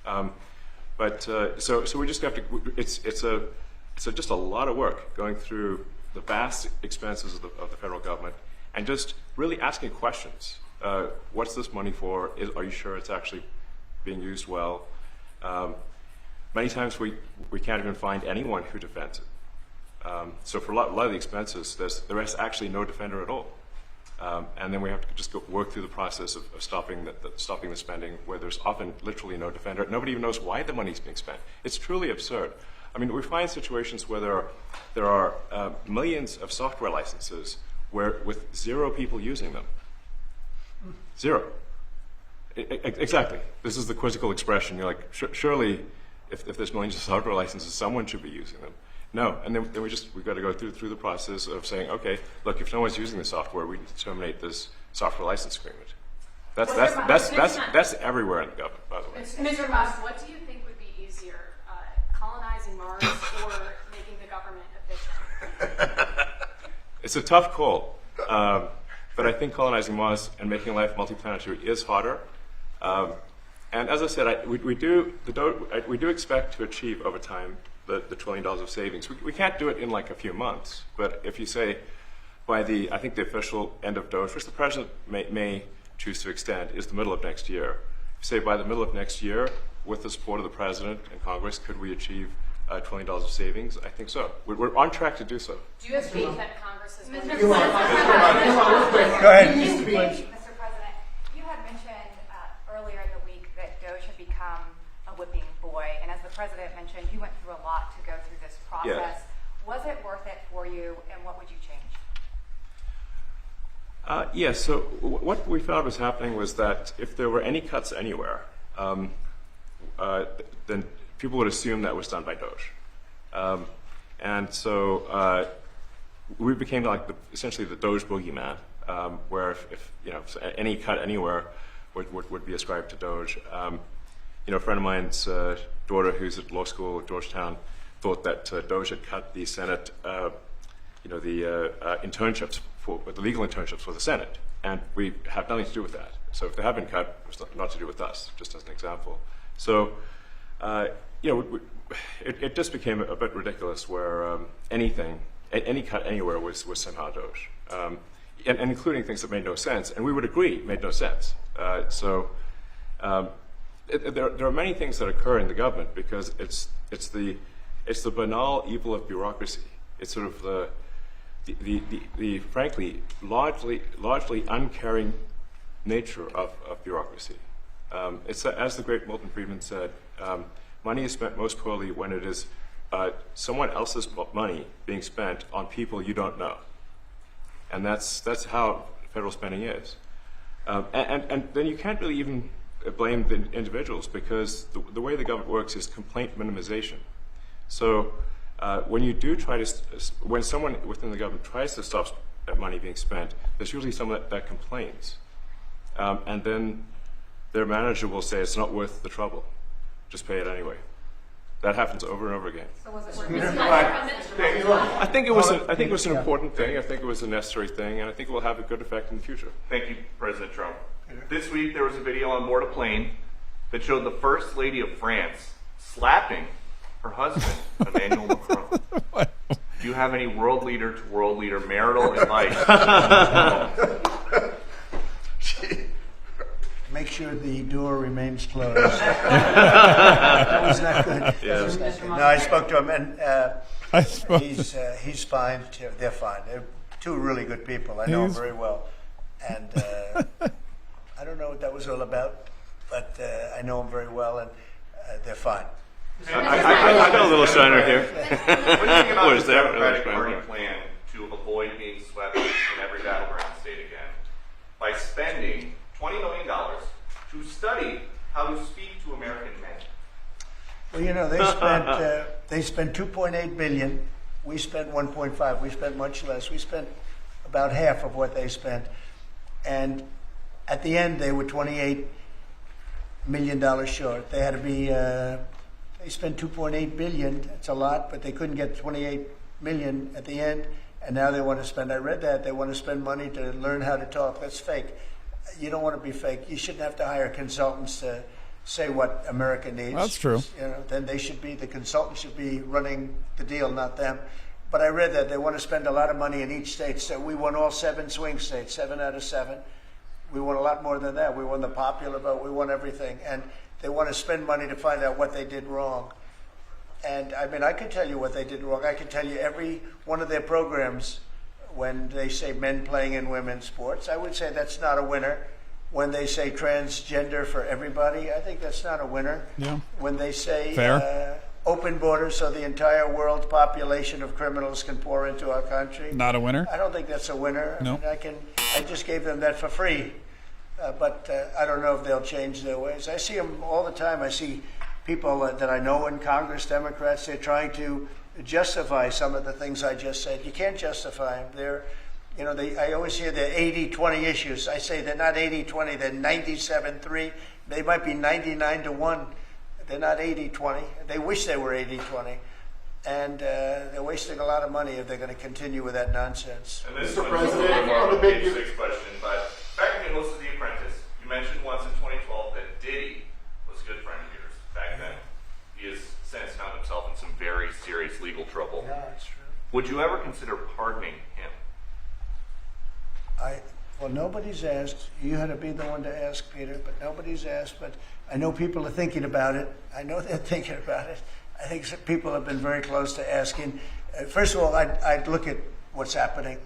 So we just have to. It's just a lot of work going through the vast expenses of the federal government and just really asking questions. What's this money for? Are you sure it's actually being used well? Many times we can't even find anyone who defends it. So for a lot of the expenses, there is actually no defender at all. And then we have to just work through the process of stopping the spending, where there's often literally no defender. Nobody even knows why the money's being spent. It's truly absurd. I mean, we find situations where there are millions of software licenses with 0 people using them. 0. Exactly. This is the quizzical expression. You're like, surely, if there's millions of software licenses, someone should be using them. No, and then we've got to go through the process of saying, okay, look, if no one's using the software, we need to terminate this software license agreement. That's everywhere in the government, by the way.
Mr. Musk, what do you think would be easier, colonizing Mars or making the government efficient?
It's a tough call, but I think colonizing Mars and making life multiplanetary is harder. And as I said, we do expect to achieve over time the $1 trillion of savings. We can't do it in like a few months, but if you say by I think the official end of Doge, which the president may choose to extend, is the middle of next year. If you say by the middle of next year, with the support of the president and Congress, could we achieve $1 trillion of savings? I think so. We're on track to do so.
Do you have faith that Congress has been...
Go ahead.
Mr. President, you had mentioned earlier in the week that Doge had become a whipping boy, and as the president mentioned, he went through a lot to go through this process.
Yeah.
Was it worth it for you, and what would you change?
Yes, so what we found was happening was that if there were any cuts anywhere, then people would assume that was done by Doge. And so we became like essentially the Doge boogeyman, where if any cut anywhere would be ascribed to Doge. A friend of mine's daughter, who's at law school at Georgetown, thought that Doge had cut the Senate, the internships the legal internships for the Senate, and we have nothing to do with that. So if they have been cut, it's not to do with us, just as an example. So, it just became a bit ridiculous where any cut anywhere was somehow Doge, and including things that made no sense, and we would agree made no sense. There are many things that occur in the government because it's the banal evil of bureaucracy. It's sort of the frankly largely uncaring nature of bureaucracy. It's as the great Milton Friedman said, money is spent most poorly when it is someone else's money being spent on people you don't know, and that's how federal spending is. And then you can't really even blame the individuals because the way the government works is complaint minimization. So when you do when someone within the government tries to stop money being spent, there's usually someone that complains, and then their manager will say it's not worth the trouble, just pay it anyway. That happens over and over again.
So was it worth
I think it was an important thing. I think it was a necessary thing, and I think it will have a good effect in the future.
Thank you, President Trump. This week there was a video on board a plane that showed the First Lady of France slapping her husband, Emmanuel Macron. Do you have any world leader to world leader marital advice?
Make sure the door remains closed. That was not good.
Yeah.
That was not good. No, I spoke to him, and he's fine. They're fine. They're two really good people. I know them very well, and I don't know what that was all about, but I know them very well, and they're fine.
I got a little shiner here.
What do you think about the Democratic Party plan to avoid being swept in every battleground state again by spending $20 million to study how to speak to American men?
Well, you know, they spent 2.8 billion. We spent 1.5. We spent much less. We spent about half of what they spent, and at the end they were $28 million short. They had to be. They spent 2.8 billion. It's a lot, but they couldn't get 28 million at the end, and now they want to spend. I read that they want to spend money to learn how to talk. That's fake. You don't want to be fake. You shouldn't have to hire consultants to say what America needs.
That's true.
You know, then the consultants should be running the deal, not them. But I read that they want to spend a lot of money in each state. So we won all 7 swing states, 7 out of 7. We won a lot more than that. We won the popular vote. We won everything. And they want to spend money to find out what they did wrong. And I mean, I could tell you what they did wrong. I could tell you every one of their programs. When they say men playing in women's sports, I would say that's not a winner. When they say transgender for everybody, I think that's not a winner.
Yeah.
When they say open borders so the entire world population of criminals can pour into our country,
not a winner.
I don't think that's a winner.
No.
I mean, I just gave them that for free, but I don't know if they'll change their ways. I see them all the time. I see people that I know in Congress, Democrats, they're trying to justify some of the things I just said. You can't justify them. They're, you know, I always hear they're 80-20 issues. I say they're not 80-20. They're 97-3. They might be 99-1. They're not 80-20. They wish they were 80-20. And they're wasting a lot of money if they're going to continue with that nonsense.
And this Mr. President, on the big six question, but back in most of The Apprentice, you mentioned once in 2012 that Diddy was a good friend of yours back then. He has since found himself in some very serious legal trouble.
Yeah, that's true.
Would you ever consider pardoning him?
Well, nobody's asked. You had to be the one to ask, Peter, but nobody's asked. But I know people are thinking about it. I know they're thinking about it. I think some people have been very close to asking. First of all, I'd look at what's happening,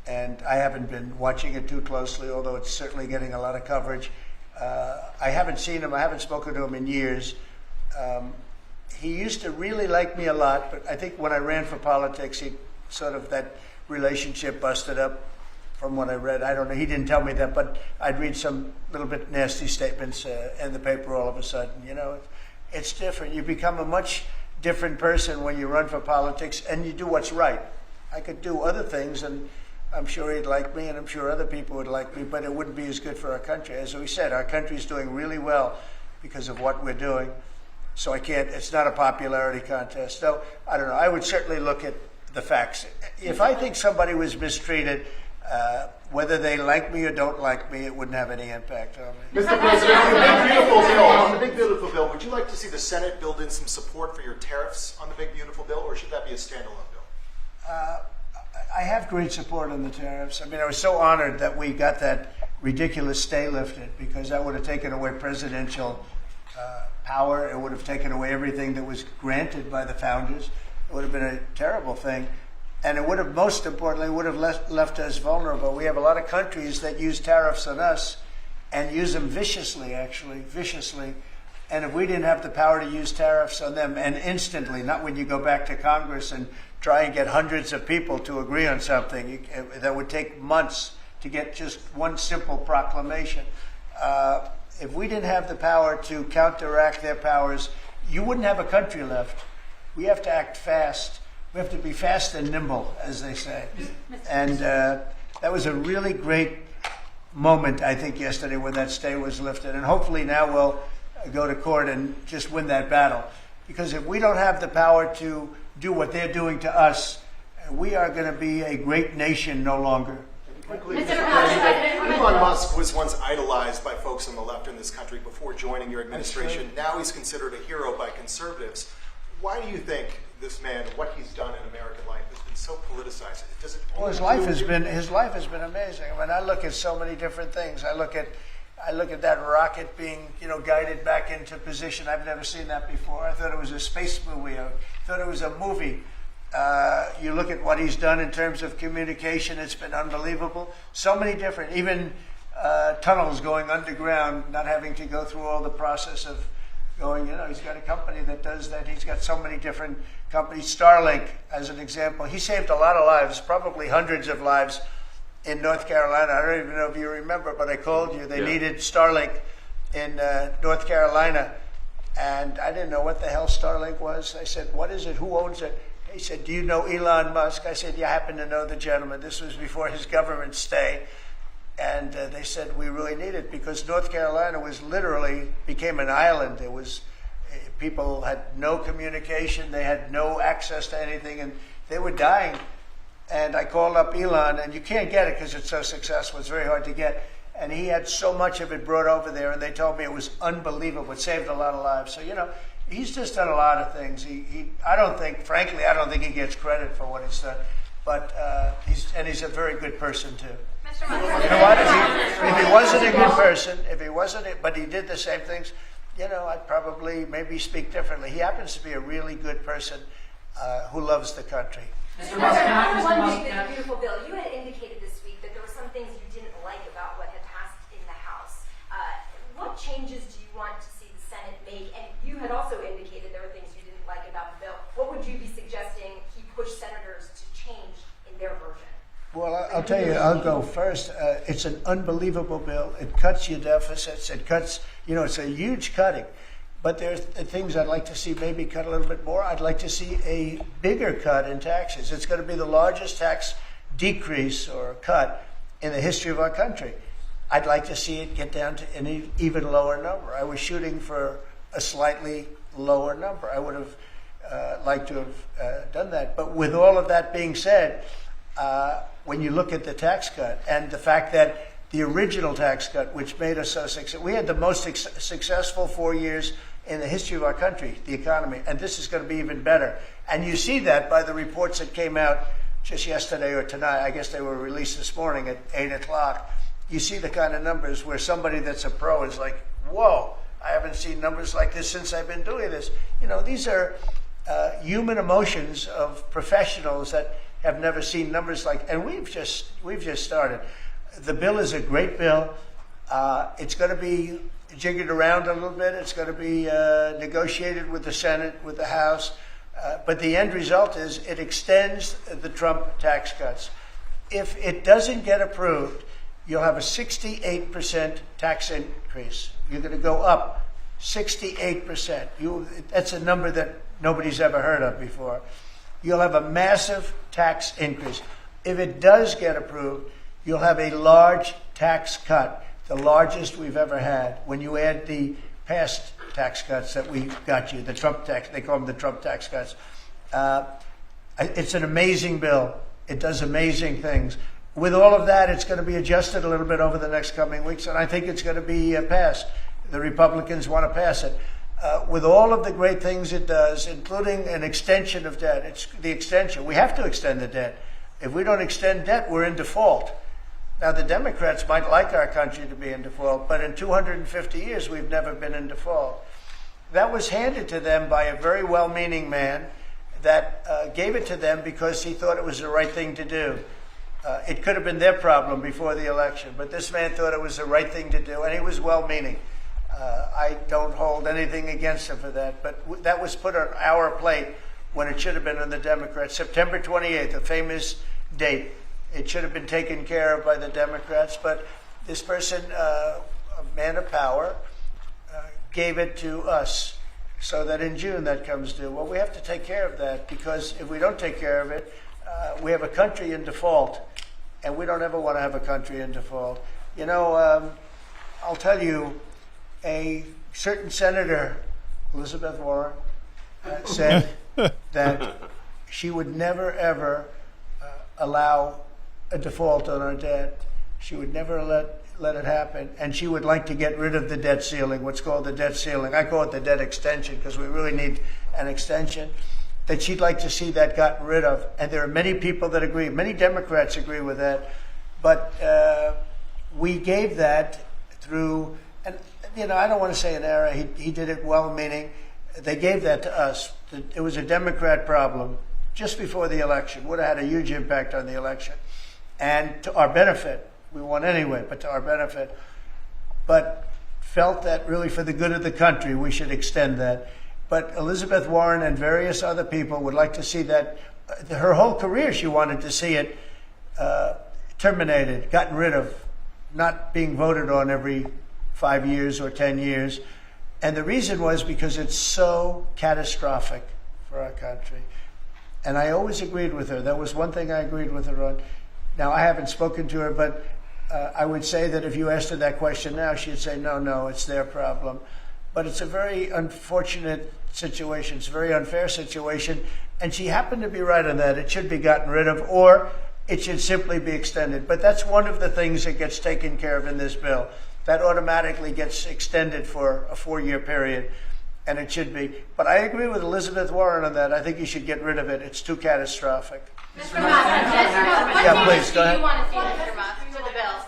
and I haven't been watching it too closely, although it's certainly getting a lot of coverage. I haven't seen him. I haven't spoken to him in years. He used to really like me a lot, but I think when I ran for politics, that relationship busted up from what I read. I don't know. He didn't tell me that, but I'd read some little bit nasty statements in the paper all of a sudden. You know, it's different. You become a much different person when you run for politics and you do what's right. I could do other things, and I'm sure he'd like me, and I'm sure other people would like me, but it wouldn't be as good for our country. As we said, our country's doing really well because of what we're doing. So it's not a popularity contest. So, I don't know. I would certainly look at the facts. If I think somebody was mistreated, whether they like me or don't like me, it wouldn't have any impact on me.
Mr. President, on the Big Beautiful Bill, would you like to see the Senate build in some support for your tariffs on the Big Beautiful Bill, or should that be a standalone bill?
I have great support on the tariffs. I mean, I was so honored that we got that ridiculous stay lifted, because that would have taken away presidential power. It would have taken away everything that was granted by the founders. It would have been a terrible thing. And it would have, most importantly, would have left us vulnerable. We have a lot of countries that use tariffs on us and use them viciously, actually, viciously. And if we didn't have the power to use tariffs on them, and instantly, not when you go back to Congress and try and get hundreds of people to agree on something, that would take months to get just one simple proclamation. If we didn't have the power to counteract their powers, you wouldn't have a country left. We have to act fast. We have to be fast and nimble, as they say. And that was a really great moment, I think, yesterday when that stay was lifted. And hopefully now we'll go to court and just win that battle. Because if we don't have the power to do what they're doing to us, we are going to be a great nation no longer.
Elon Musk was once idolized by folks on the left in this country before joining your administration. Now he's considered a hero by conservatives. Why do you think this man, what he's done in American life, has been so politicized? Does it?
Well, his life has been amazing. I mean, I look at so many different things. I look at that rocket being, guided back into position. I've never seen that before. I thought it was a space movie. I thought it was a movie. You look at what he's done in terms of communication. It's been unbelievable. So many different, even tunnels going underground, not having to go through all the process of going, he's got a company that does that. He's got so many different companies. Starlink, as an example. He saved a lot of lives, probably hundreds of lives in North Carolina. I don't even know if you remember, but I called you. They needed Starlink in North Carolina. And I didn't know what the hell Starlink was. I said, what is it? Who owns it? He said, do you know Elon Musk? I said, yeah, I happen to know the gentleman. This was before his government stay. And they said, we really need it because North Carolina became an island. It was, people had no communication. They had no access to anything, and they were dying. And I called up Elon, and you can't get it because it's so successful. It's very hard to get. And he had so much of it brought over there, and they told me it was unbelievable. It saved a lot of lives. So, he's just done a lot of things. I don't think he gets credit for what he's done. But he's a very good person, too.
Mr. Musk.
You know what? If he wasn't a good person, but he did the same things, I'd probably maybe speak differently. He happens to be a really good person who loves the country.
Mr. Musk, one big beautiful bill. You had indicated this week that there were some things you didn't like about what had passed in the House. What changes do you want to see the Senate make? And you had also indicated there were things you didn't like about the bill. What would you be suggesting he push senators to change in their version?
Well, I'll tell you, I'll go first. It's an unbelievable bill. It cuts your deficits. It cuts, it's a huge cutting. But there's things I'd like to see maybe cut a little bit more. I'd like to see a bigger cut in taxes. It's going to be the largest tax decrease or cut in the history of our country. I'd like to see it get down to an even lower number. I was shooting for a slightly lower number. I would have liked to have done that. But with all of that being said, when you look at the tax cut and the fact that the original tax cut, which made us so successful, we had the most successful 4 years in the history of our country, the economy, and this is going to be even better. And you see that by the reports that came out just yesterday or tonight. I guess they were released this morning at 8 o'clock. You see the kind of numbers where somebody that's a pro is like, whoa, I haven't seen numbers like this since I've been doing this. These are human emotions of professionals that have never seen numbers like, and we've just started. The bill is a great bill. It's going to be jiggered around a little bit. It's going to be negotiated with the Senate, with the House. But the end result is it extends the Trump tax cuts. If it doesn't get approved, you'll have a 68% tax increase. You're going to go up 68%. That's a number that nobody's ever heard of before. You'll have a massive tax increase. If it does get approved, you'll have a large tax cut, the largest we've ever had. When you add the past tax cuts that we got you, the Trump tax, they call them the Trump tax cuts. It's an amazing bill. It does amazing things. With all of that, it's going to be adjusted a little bit over the next coming weeks, and I think it's going to be passed. The Republicans want to pass it. With all of the great things it does, including an extension of debt, it's the extension. We have to extend the debt. If we don't extend debt, we're in default. Now, the Democrats might like our country to be in default, but in 250 years, we've never been in default. That was handed to them by a very well-meaning man that gave it to them because he thought it was the right thing to do. It could have been their problem before the election, but this man thought it was the right thing to do, and he was well-meaning. I don't hold anything against him for that, but that was put on our plate when it should have been on the Democrats. September 28th, a famous date. It should have been taken care of by the Democrats, but this person, a man of power, gave it to us so that in June that comes due. Well, we have to take care of that because if we don't take care of it, we have a country in default, and we don't ever want to have a country in default. I'll tell you, a certain senator, Elizabeth Warren, said that she would never, ever allow a default on our debt. She would never let let it happen. And she would like to get rid of the debt ceiling, what's called the debt ceiling. I call it the debt extension because we really need an extension. That she'd like to see that gotten rid of. And there are many people that agree. Many Democrats agree with that. But we gave that through, and I don't want to say an error. He did it well-meaning. They gave that to us. It was a Democrat problem just before the election. Would have had a huge impact on the election. And to our benefit, we won anyway, but to our benefit. But felt that really for the good of the country, we should extend that. But Elizabeth Warren and various other people would like to see that. Her whole career, she wanted to see it terminated, gotten rid of, not being voted on every 5 years or 10 years. And the reason was because it's so catastrophic for our country. And I always agreed with her. That was one thing I agreed with her on. Now, I haven't spoken to her, but I would say that if you asked her that question now, she'd say, no, it's their problem. But it's a very unfortunate situation. It's a very unfair situation. And she happened to be right on that. It should be gotten rid of, or it should simply be extended. But that's one of the things that gets taken care of in this bill. That automatically gets extended for a 4-year period, and it should be. But I agree with Elizabeth Warren on that. I think you should get rid of it. It's too catastrophic.
Mr. Musk,
yeah, please, go ahead.
What do you want to see, Mr. Musk, to the bill?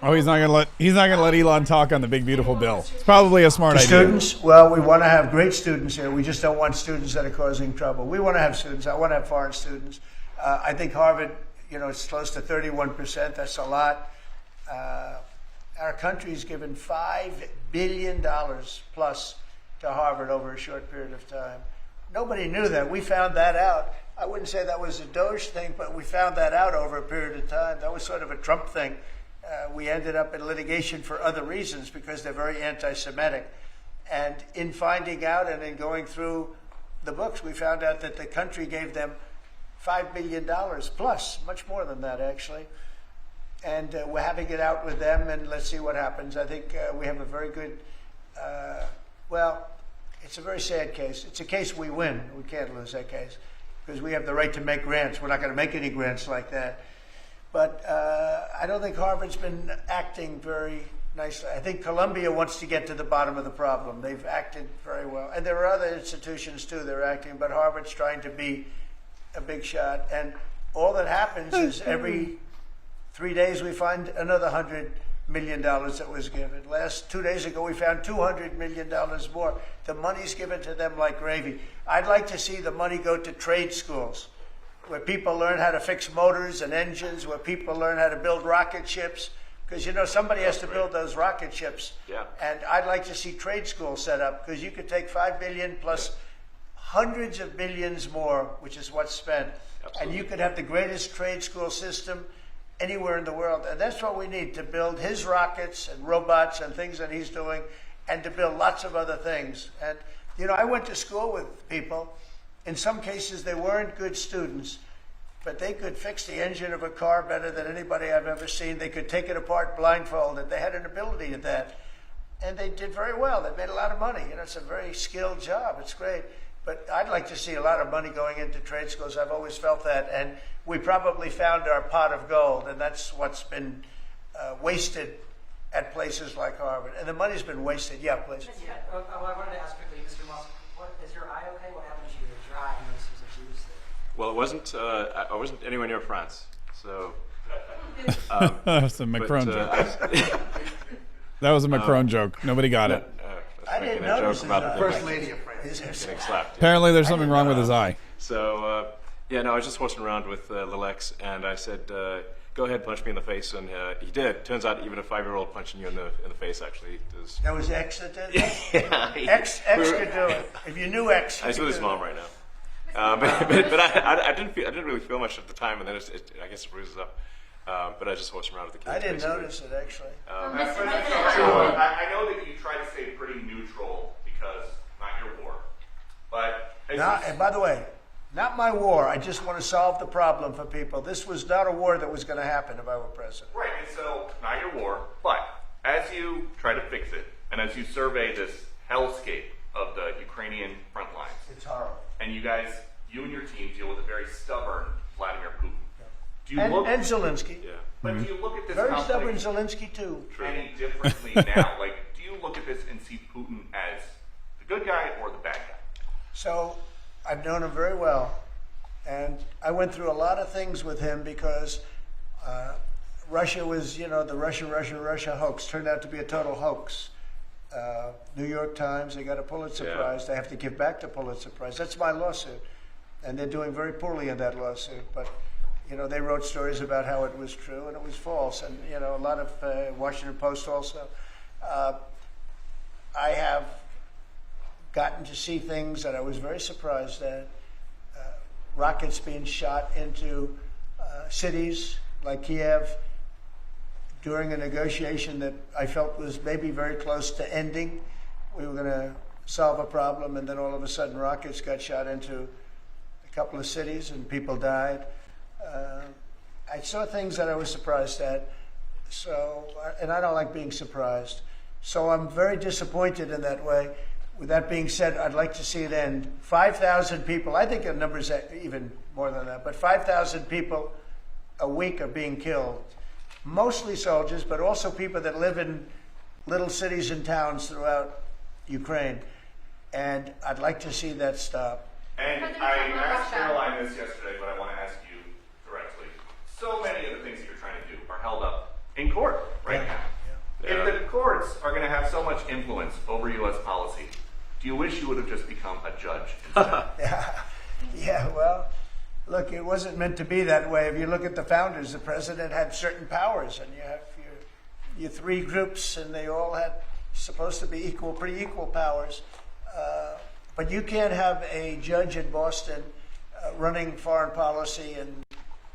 Oh, he's not gonna let Elon talk on the big beautiful bill. It's probably a smart idea.
Students, well, we want to have great students here. We just don't want students that are causing trouble. We want to have students. I want to have foreign students. I think Harvard, it's close to 31%. That's a lot. Our country's given $5 billion plus to Harvard over a short period of time. Nobody knew that. We found that out. I wouldn't say that was a Doge thing, but we found that out over a period of time. That was sort of a Trump thing. We ended up in litigation for other reasons because they're very anti-Semitic. And in finding out and in going through the books, we found out that the country gave them $5 billion plus, much more than that, actually. And we're having it out with them, and let's see what happens. I think we have a very good, it's a very sad case. It's a case we win. We can't lose that case because we have the right to make grants. We're not going to make any grants like that. But I don't think Harvard's been acting very nicely. I think Columbia wants to get to the bottom of the problem. They've acted very well. And there are other institutions, too, that are acting, but Harvard's trying to be a big shot. And all that happens is every 3 days we find another $100 million that was given. 2 days ago, we found $200 million more. The money's given to them like gravy. I'd like to see the money go to trade schools, where people learn how to fix motors and engines, where people learn how to build rocket ships, because somebody has to build those rocket ships.
Yeah.
And I'd like to see trade schools set up, because you could take $5 billion plus hundreds of billions more, which is what's spent. Absolutely. And you could have the greatest trade school system anywhere in the world. And that's what we need to build his rockets and robots and things that he's doing, and to build lots of other things. And, I went to school with people. In some cases, they weren't good students, but they could fix the engine of a car better than anybody I've ever seen. They could take it apart blindfolded. They had an ability at that. And they did very well. They made a lot of money. It's a very skilled job. It's great. But I'd like to see a lot of money going into trade schools. I've always felt that. And we probably found our pot of gold, and that's what's been wasted at places like Harvard. And the money's been wasted. Yeah, please.
I wanted to ask quickly, Mr. Musk, is your eye okay? What happened to your eye? I noticed there's a juice there.
Well, it wasn't. I wasn't anywhere near France, so.
That's a Macron joke. That was a Macron joke. Nobody got it.
I didn't notice
about the
First Lady of France.
getting slapped.
Apparently, there's something wrong with his eye.
So, I was just horsing around with Lil X, and I said, "Go ahead, punch me in the face," and he did. Turns out, even a 5-year-old punching you in the face actually does.
That was X that did that?
Yeah,
X could do it. If you knew X,
I was with his mom right now. But I didn't really feel much at the time, and then I guess it bruises up. But I just horsed around with the kids.
I didn't notice it actually.
I know that you try to stay pretty neutral because not your war, but
and by the way, not my war. I just want to solve the problem for people. This was not a war that was going to happen if I were president.
Right, and so not your war, but as you try to fix it, and as you survey this hellscape of the Ukrainian front lines,
it's horrible.
And you and your team deal with a very stubborn Vladimir Putin. Do you
and
look,
Zelensky.
Yeah. But do you look at this
Very
conflict
stubborn Zelensky, too.
any differently now? Like, do you look at this and see Putin as the good guy or the bad guy?
So I've known him very well. And I went through a lot of things with him because Russia was, the Russia hoax turned out to be a total hoax. New York Times, they got a Pulitzer Prize. They have to give back the Pulitzer Prize. That's my lawsuit. And they're doing very poorly in that lawsuit. But, they wrote stories about how it was true and it was false. And, a lot of Washington Post also. I have gotten to see things that I was very surprised at. Rockets being shot into cities like Kiev during a negotiation that I felt was maybe very close to ending. We were going to solve a problem, and then all of a sudden rockets got shot into a couple of cities and people died. I saw things that I was surprised at. So, and I don't like being surprised. So I'm very disappointed in that way. With that being said, I'd like to see it end. 5,000 people, I think the numbers are even more than that, but 5,000 people a week are being killed. Mostly soldiers, but also people that live in little cities and towns throughout Ukraine. And I'd like to see that stop.
And I asked Caroline this yesterday, but I want to ask you directly. So many of the things that you're trying to do are held up in court right now. If the courts are going to have so much influence over U.S. policy, do you wish you would have just become a judge instead?
Yeah, well, look, it wasn't meant to be that way. If you look at the founders, the president had certain powers, and you have your three groups, and they all had supposed to be pretty equal powers. But you can't have a judge in Boston running foreign policy in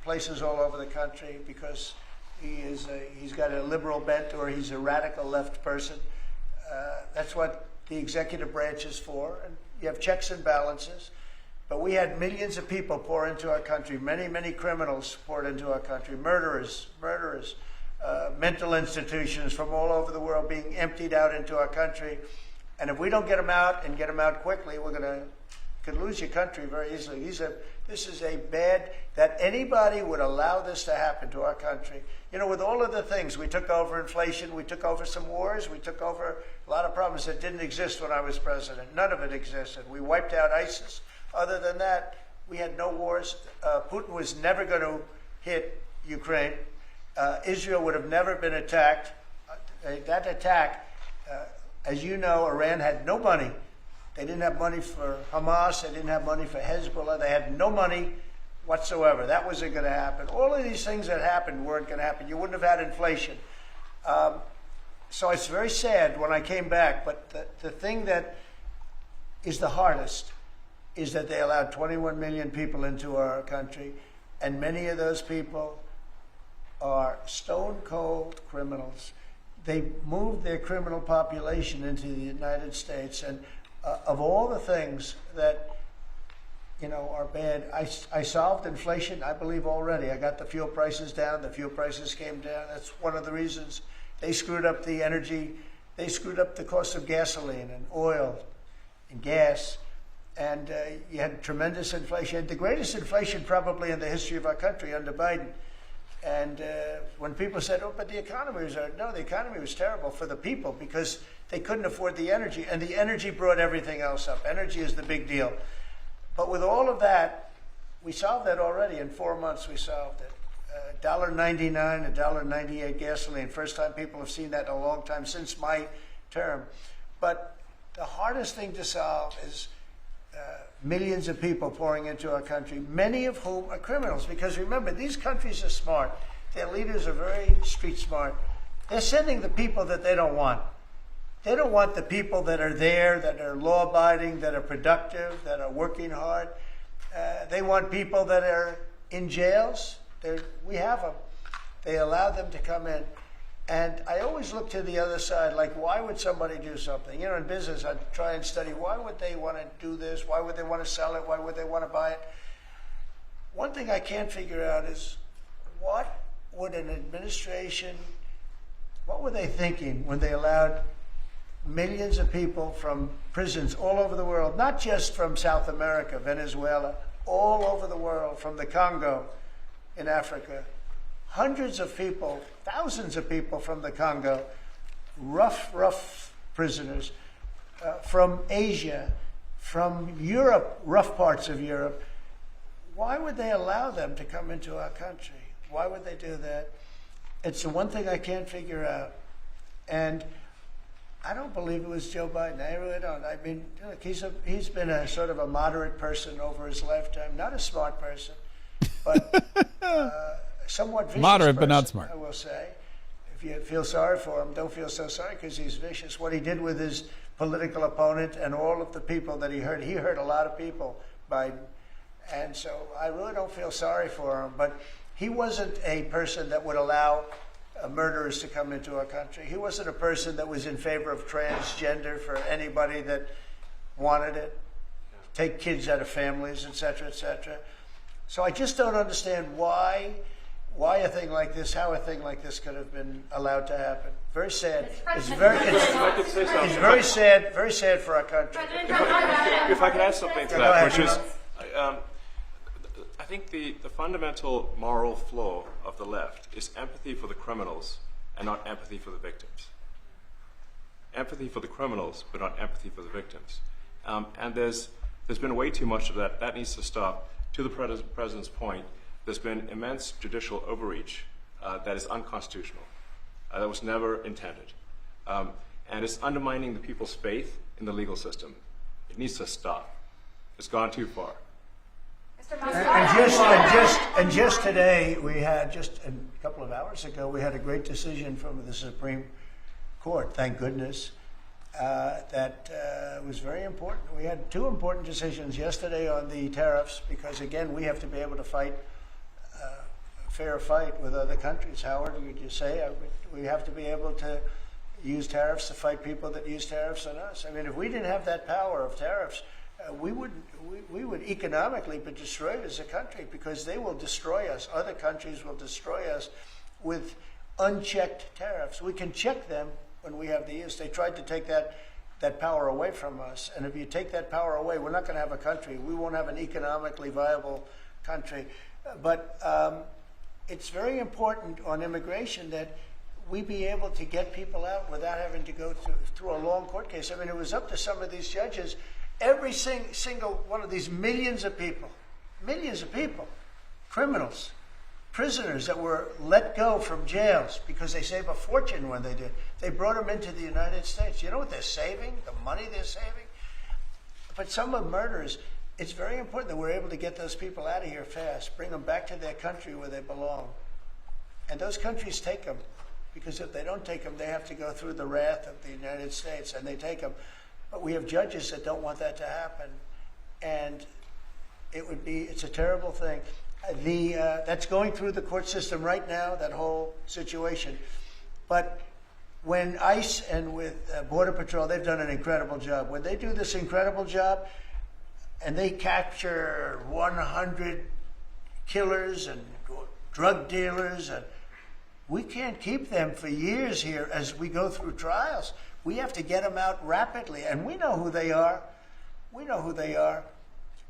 places all over the country because he's got a liberal bent or he's a radical left person. That's what the executive branch is for. And you have checks and balances. But we had millions of people pour into our country, many, many criminals poured into our country, murderers, mental institutions from all over the world being emptied out into our country. And if we don't get them out and get them out quickly, could lose your country very easily. This is a bad, that anybody would allow this to happen to our country. With all of the things, we took over inflation, we took over some wars, we took over a lot of problems that didn't exist when I was president. None of it existed. We wiped out ISIS. Other than that, we had no wars. Putin was never going to hit Ukraine. Israel would have never been attacked. That attack, as you know, Iran had no money. They didn't have money for Hamas. They didn't have money for Hezbollah. They had no money whatsoever. That wasn't going to happen. All of these things that happened weren't going to happen. You wouldn't have had inflation. So it's very sad when I came back. But the thing that is the hardest is that they allowed 21 million people into our country. And many of those people are stone cold criminals. They moved their criminal population into the United States. And of all the things that are bad, I solved inflation, I believe, already. I got the fuel prices down. The fuel prices came down. That's one of the reasons. They screwed up the energy. They screwed up the cost of gasoline and oil and gas. And you had tremendous inflation. The greatest inflation probably in the history of our country under Biden. And when people said, but the economy was, no, the economy was terrible for the people because they couldn't afford the energy. And the energy brought everything else up. Energy is the big deal. But with all of that, we solved that already. In 4 months, we solved it. $1.99, $1.98 gasoline. First time people have seen that in a long time since my term. But the hardest thing to solve is millions of people pouring into our country, many of whom are criminals. Because remember, these countries are smart. Their leaders are very street smart. They're sending the people that they don't want. They don't want the people that are there, that are law-abiding, that are productive, that are working hard. They want people that are in jails. We have them. They allow them to come in. And I always look to the other side, like, why would somebody do something? In business, I try and study, why would they want to do this? Why would they want to sell it? Why would they want to buy it? One thing I can't figure out is, what would an administration, what were they thinking when they allowed millions of people from prisons all over the world, not just from South America, Venezuela, all over the world, from the Congo, in Africa, hundreds of people, thousands of people from the Congo, rough prisoners, from Asia, from Europe, rough parts of Europe. Why would they allow them to come into our country? Why would they do that? It's the one thing I can't figure out. And I don't believe it was Joe Biden. I really don't. I mean, look, he's been a sort of a moderate person over his lifetime. Not a smart person, but somewhat vicious
Moderate,
person,
but not smart.
I will say. If you feel sorry for him, don't feel so sorry because he's vicious. What he did with his political opponent and all of the people that he hurt a lot of people, Biden. And so I really don't feel sorry for him. But he wasn't a person that would allow murderers to come into our country. He wasn't a person that was in favor of transgender for anybody that wanted it, take kids out of families, et cetera, et cetera. So I just don't understand why a thing like this, how a thing like this could have been allowed to happen. Very sad. It's very sad for our country.
If I could add something to that, which is, I think the fundamental moral flaw of the left is empathy for the criminals and not empathy for the victims. Empathy for the criminals, but not empathy for the victims. And there's been way too much of that. That needs to stop. To the president's point, there's been immense judicial overreach that is unconstitutional. That was never intended. And it's undermining the people's faith in the legal system. It needs to stop. It's gone too far.
And just today, we had, just a couple of hours ago, we had a great decision from the Supreme Court, thank goodness, that was very important. We had two important decisions yesterday on the tariffs because, again, we have to be able to fight a fair fight with other countries. Howard, would you say? We have to be able to use tariffs to fight people that use tariffs on us. I mean, if we didn't have that power of tariffs, we would economically be destroyed as a country because they will destroy us. Other countries will destroy us with unchecked tariffs. We can check them when we have the use. They tried to take that power away from us. And if you take that power away, we're not going to have a country. We won't have an economically viable country. But it's very important on immigration that we be able to get people out without having to go through a long court case. I mean, it was up to some of these judges. Every single one of these millions of people, criminals, prisoners that were let go from jails because they save a fortune when they did. They brought them into the United States. You know what they're saving? The money they're saving? But some of the murderers, it's very important that we're able to get those people out of here fast, bring them back to their country where they belong. And those countries take them because if they don't take them, they have to go through the wrath of the United States, and they take them. But we have judges that don't want that to happen, and it's a terrible thing. That's going through the court system right now, that whole situation. But when ICE and with Border Patrol, they've done an incredible job. When they do this incredible job and they capture 100 killers and drug dealers, and we can't keep them for years here as we go through trials. We have to get them out rapidly, and we know who they are.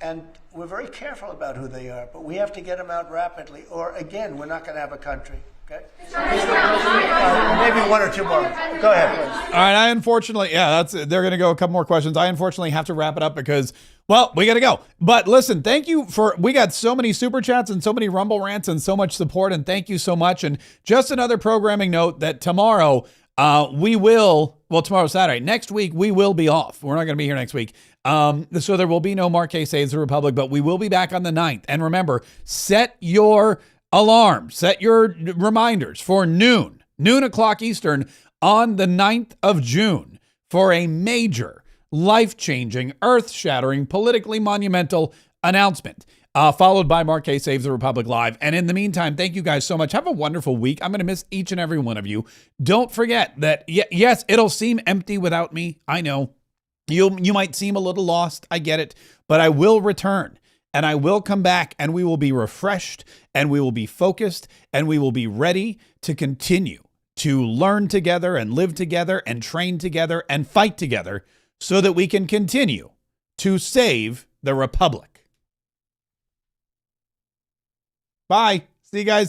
And we're very careful about who they are, but we have to get them out rapidly, or again, we're not going to have a country. Okay? Maybe one or two more. Go ahead, please.
All right. I unfortunately, they're going to go a couple more questions. I unfortunately have to wrap it up because, well, we got to go. But listen, thank you we got so many super chats and so many Rumble rants and so much support, and thank you so much. And just another programming note that tomorrow, tomorrow's Saturday. Next week, we will be off. We're not going to be here next week. So there will be no Mark Kaye Saves the Republic, but we will be back on the 9th. And remember, set your alarm, set your reminders for noon o'clock Eastern on the 9th of June for a major, life-changing, earth-shattering, politically monumental announcement. Followed by Mark Kaye Saves the Republic Live. And in the meantime, thank you guys so much. Have a wonderful week. I'm going to miss each and every one of you. Don't forget that, yes, it'll seem empty without me. I know. You might seem a little lost. I get it. But I will return. And I will come back, and we will be refreshed, and we will be focused, and we will be ready to continue to learn together and live together and train together and fight together so that we can continue to save the Republic. Bye. See you guys.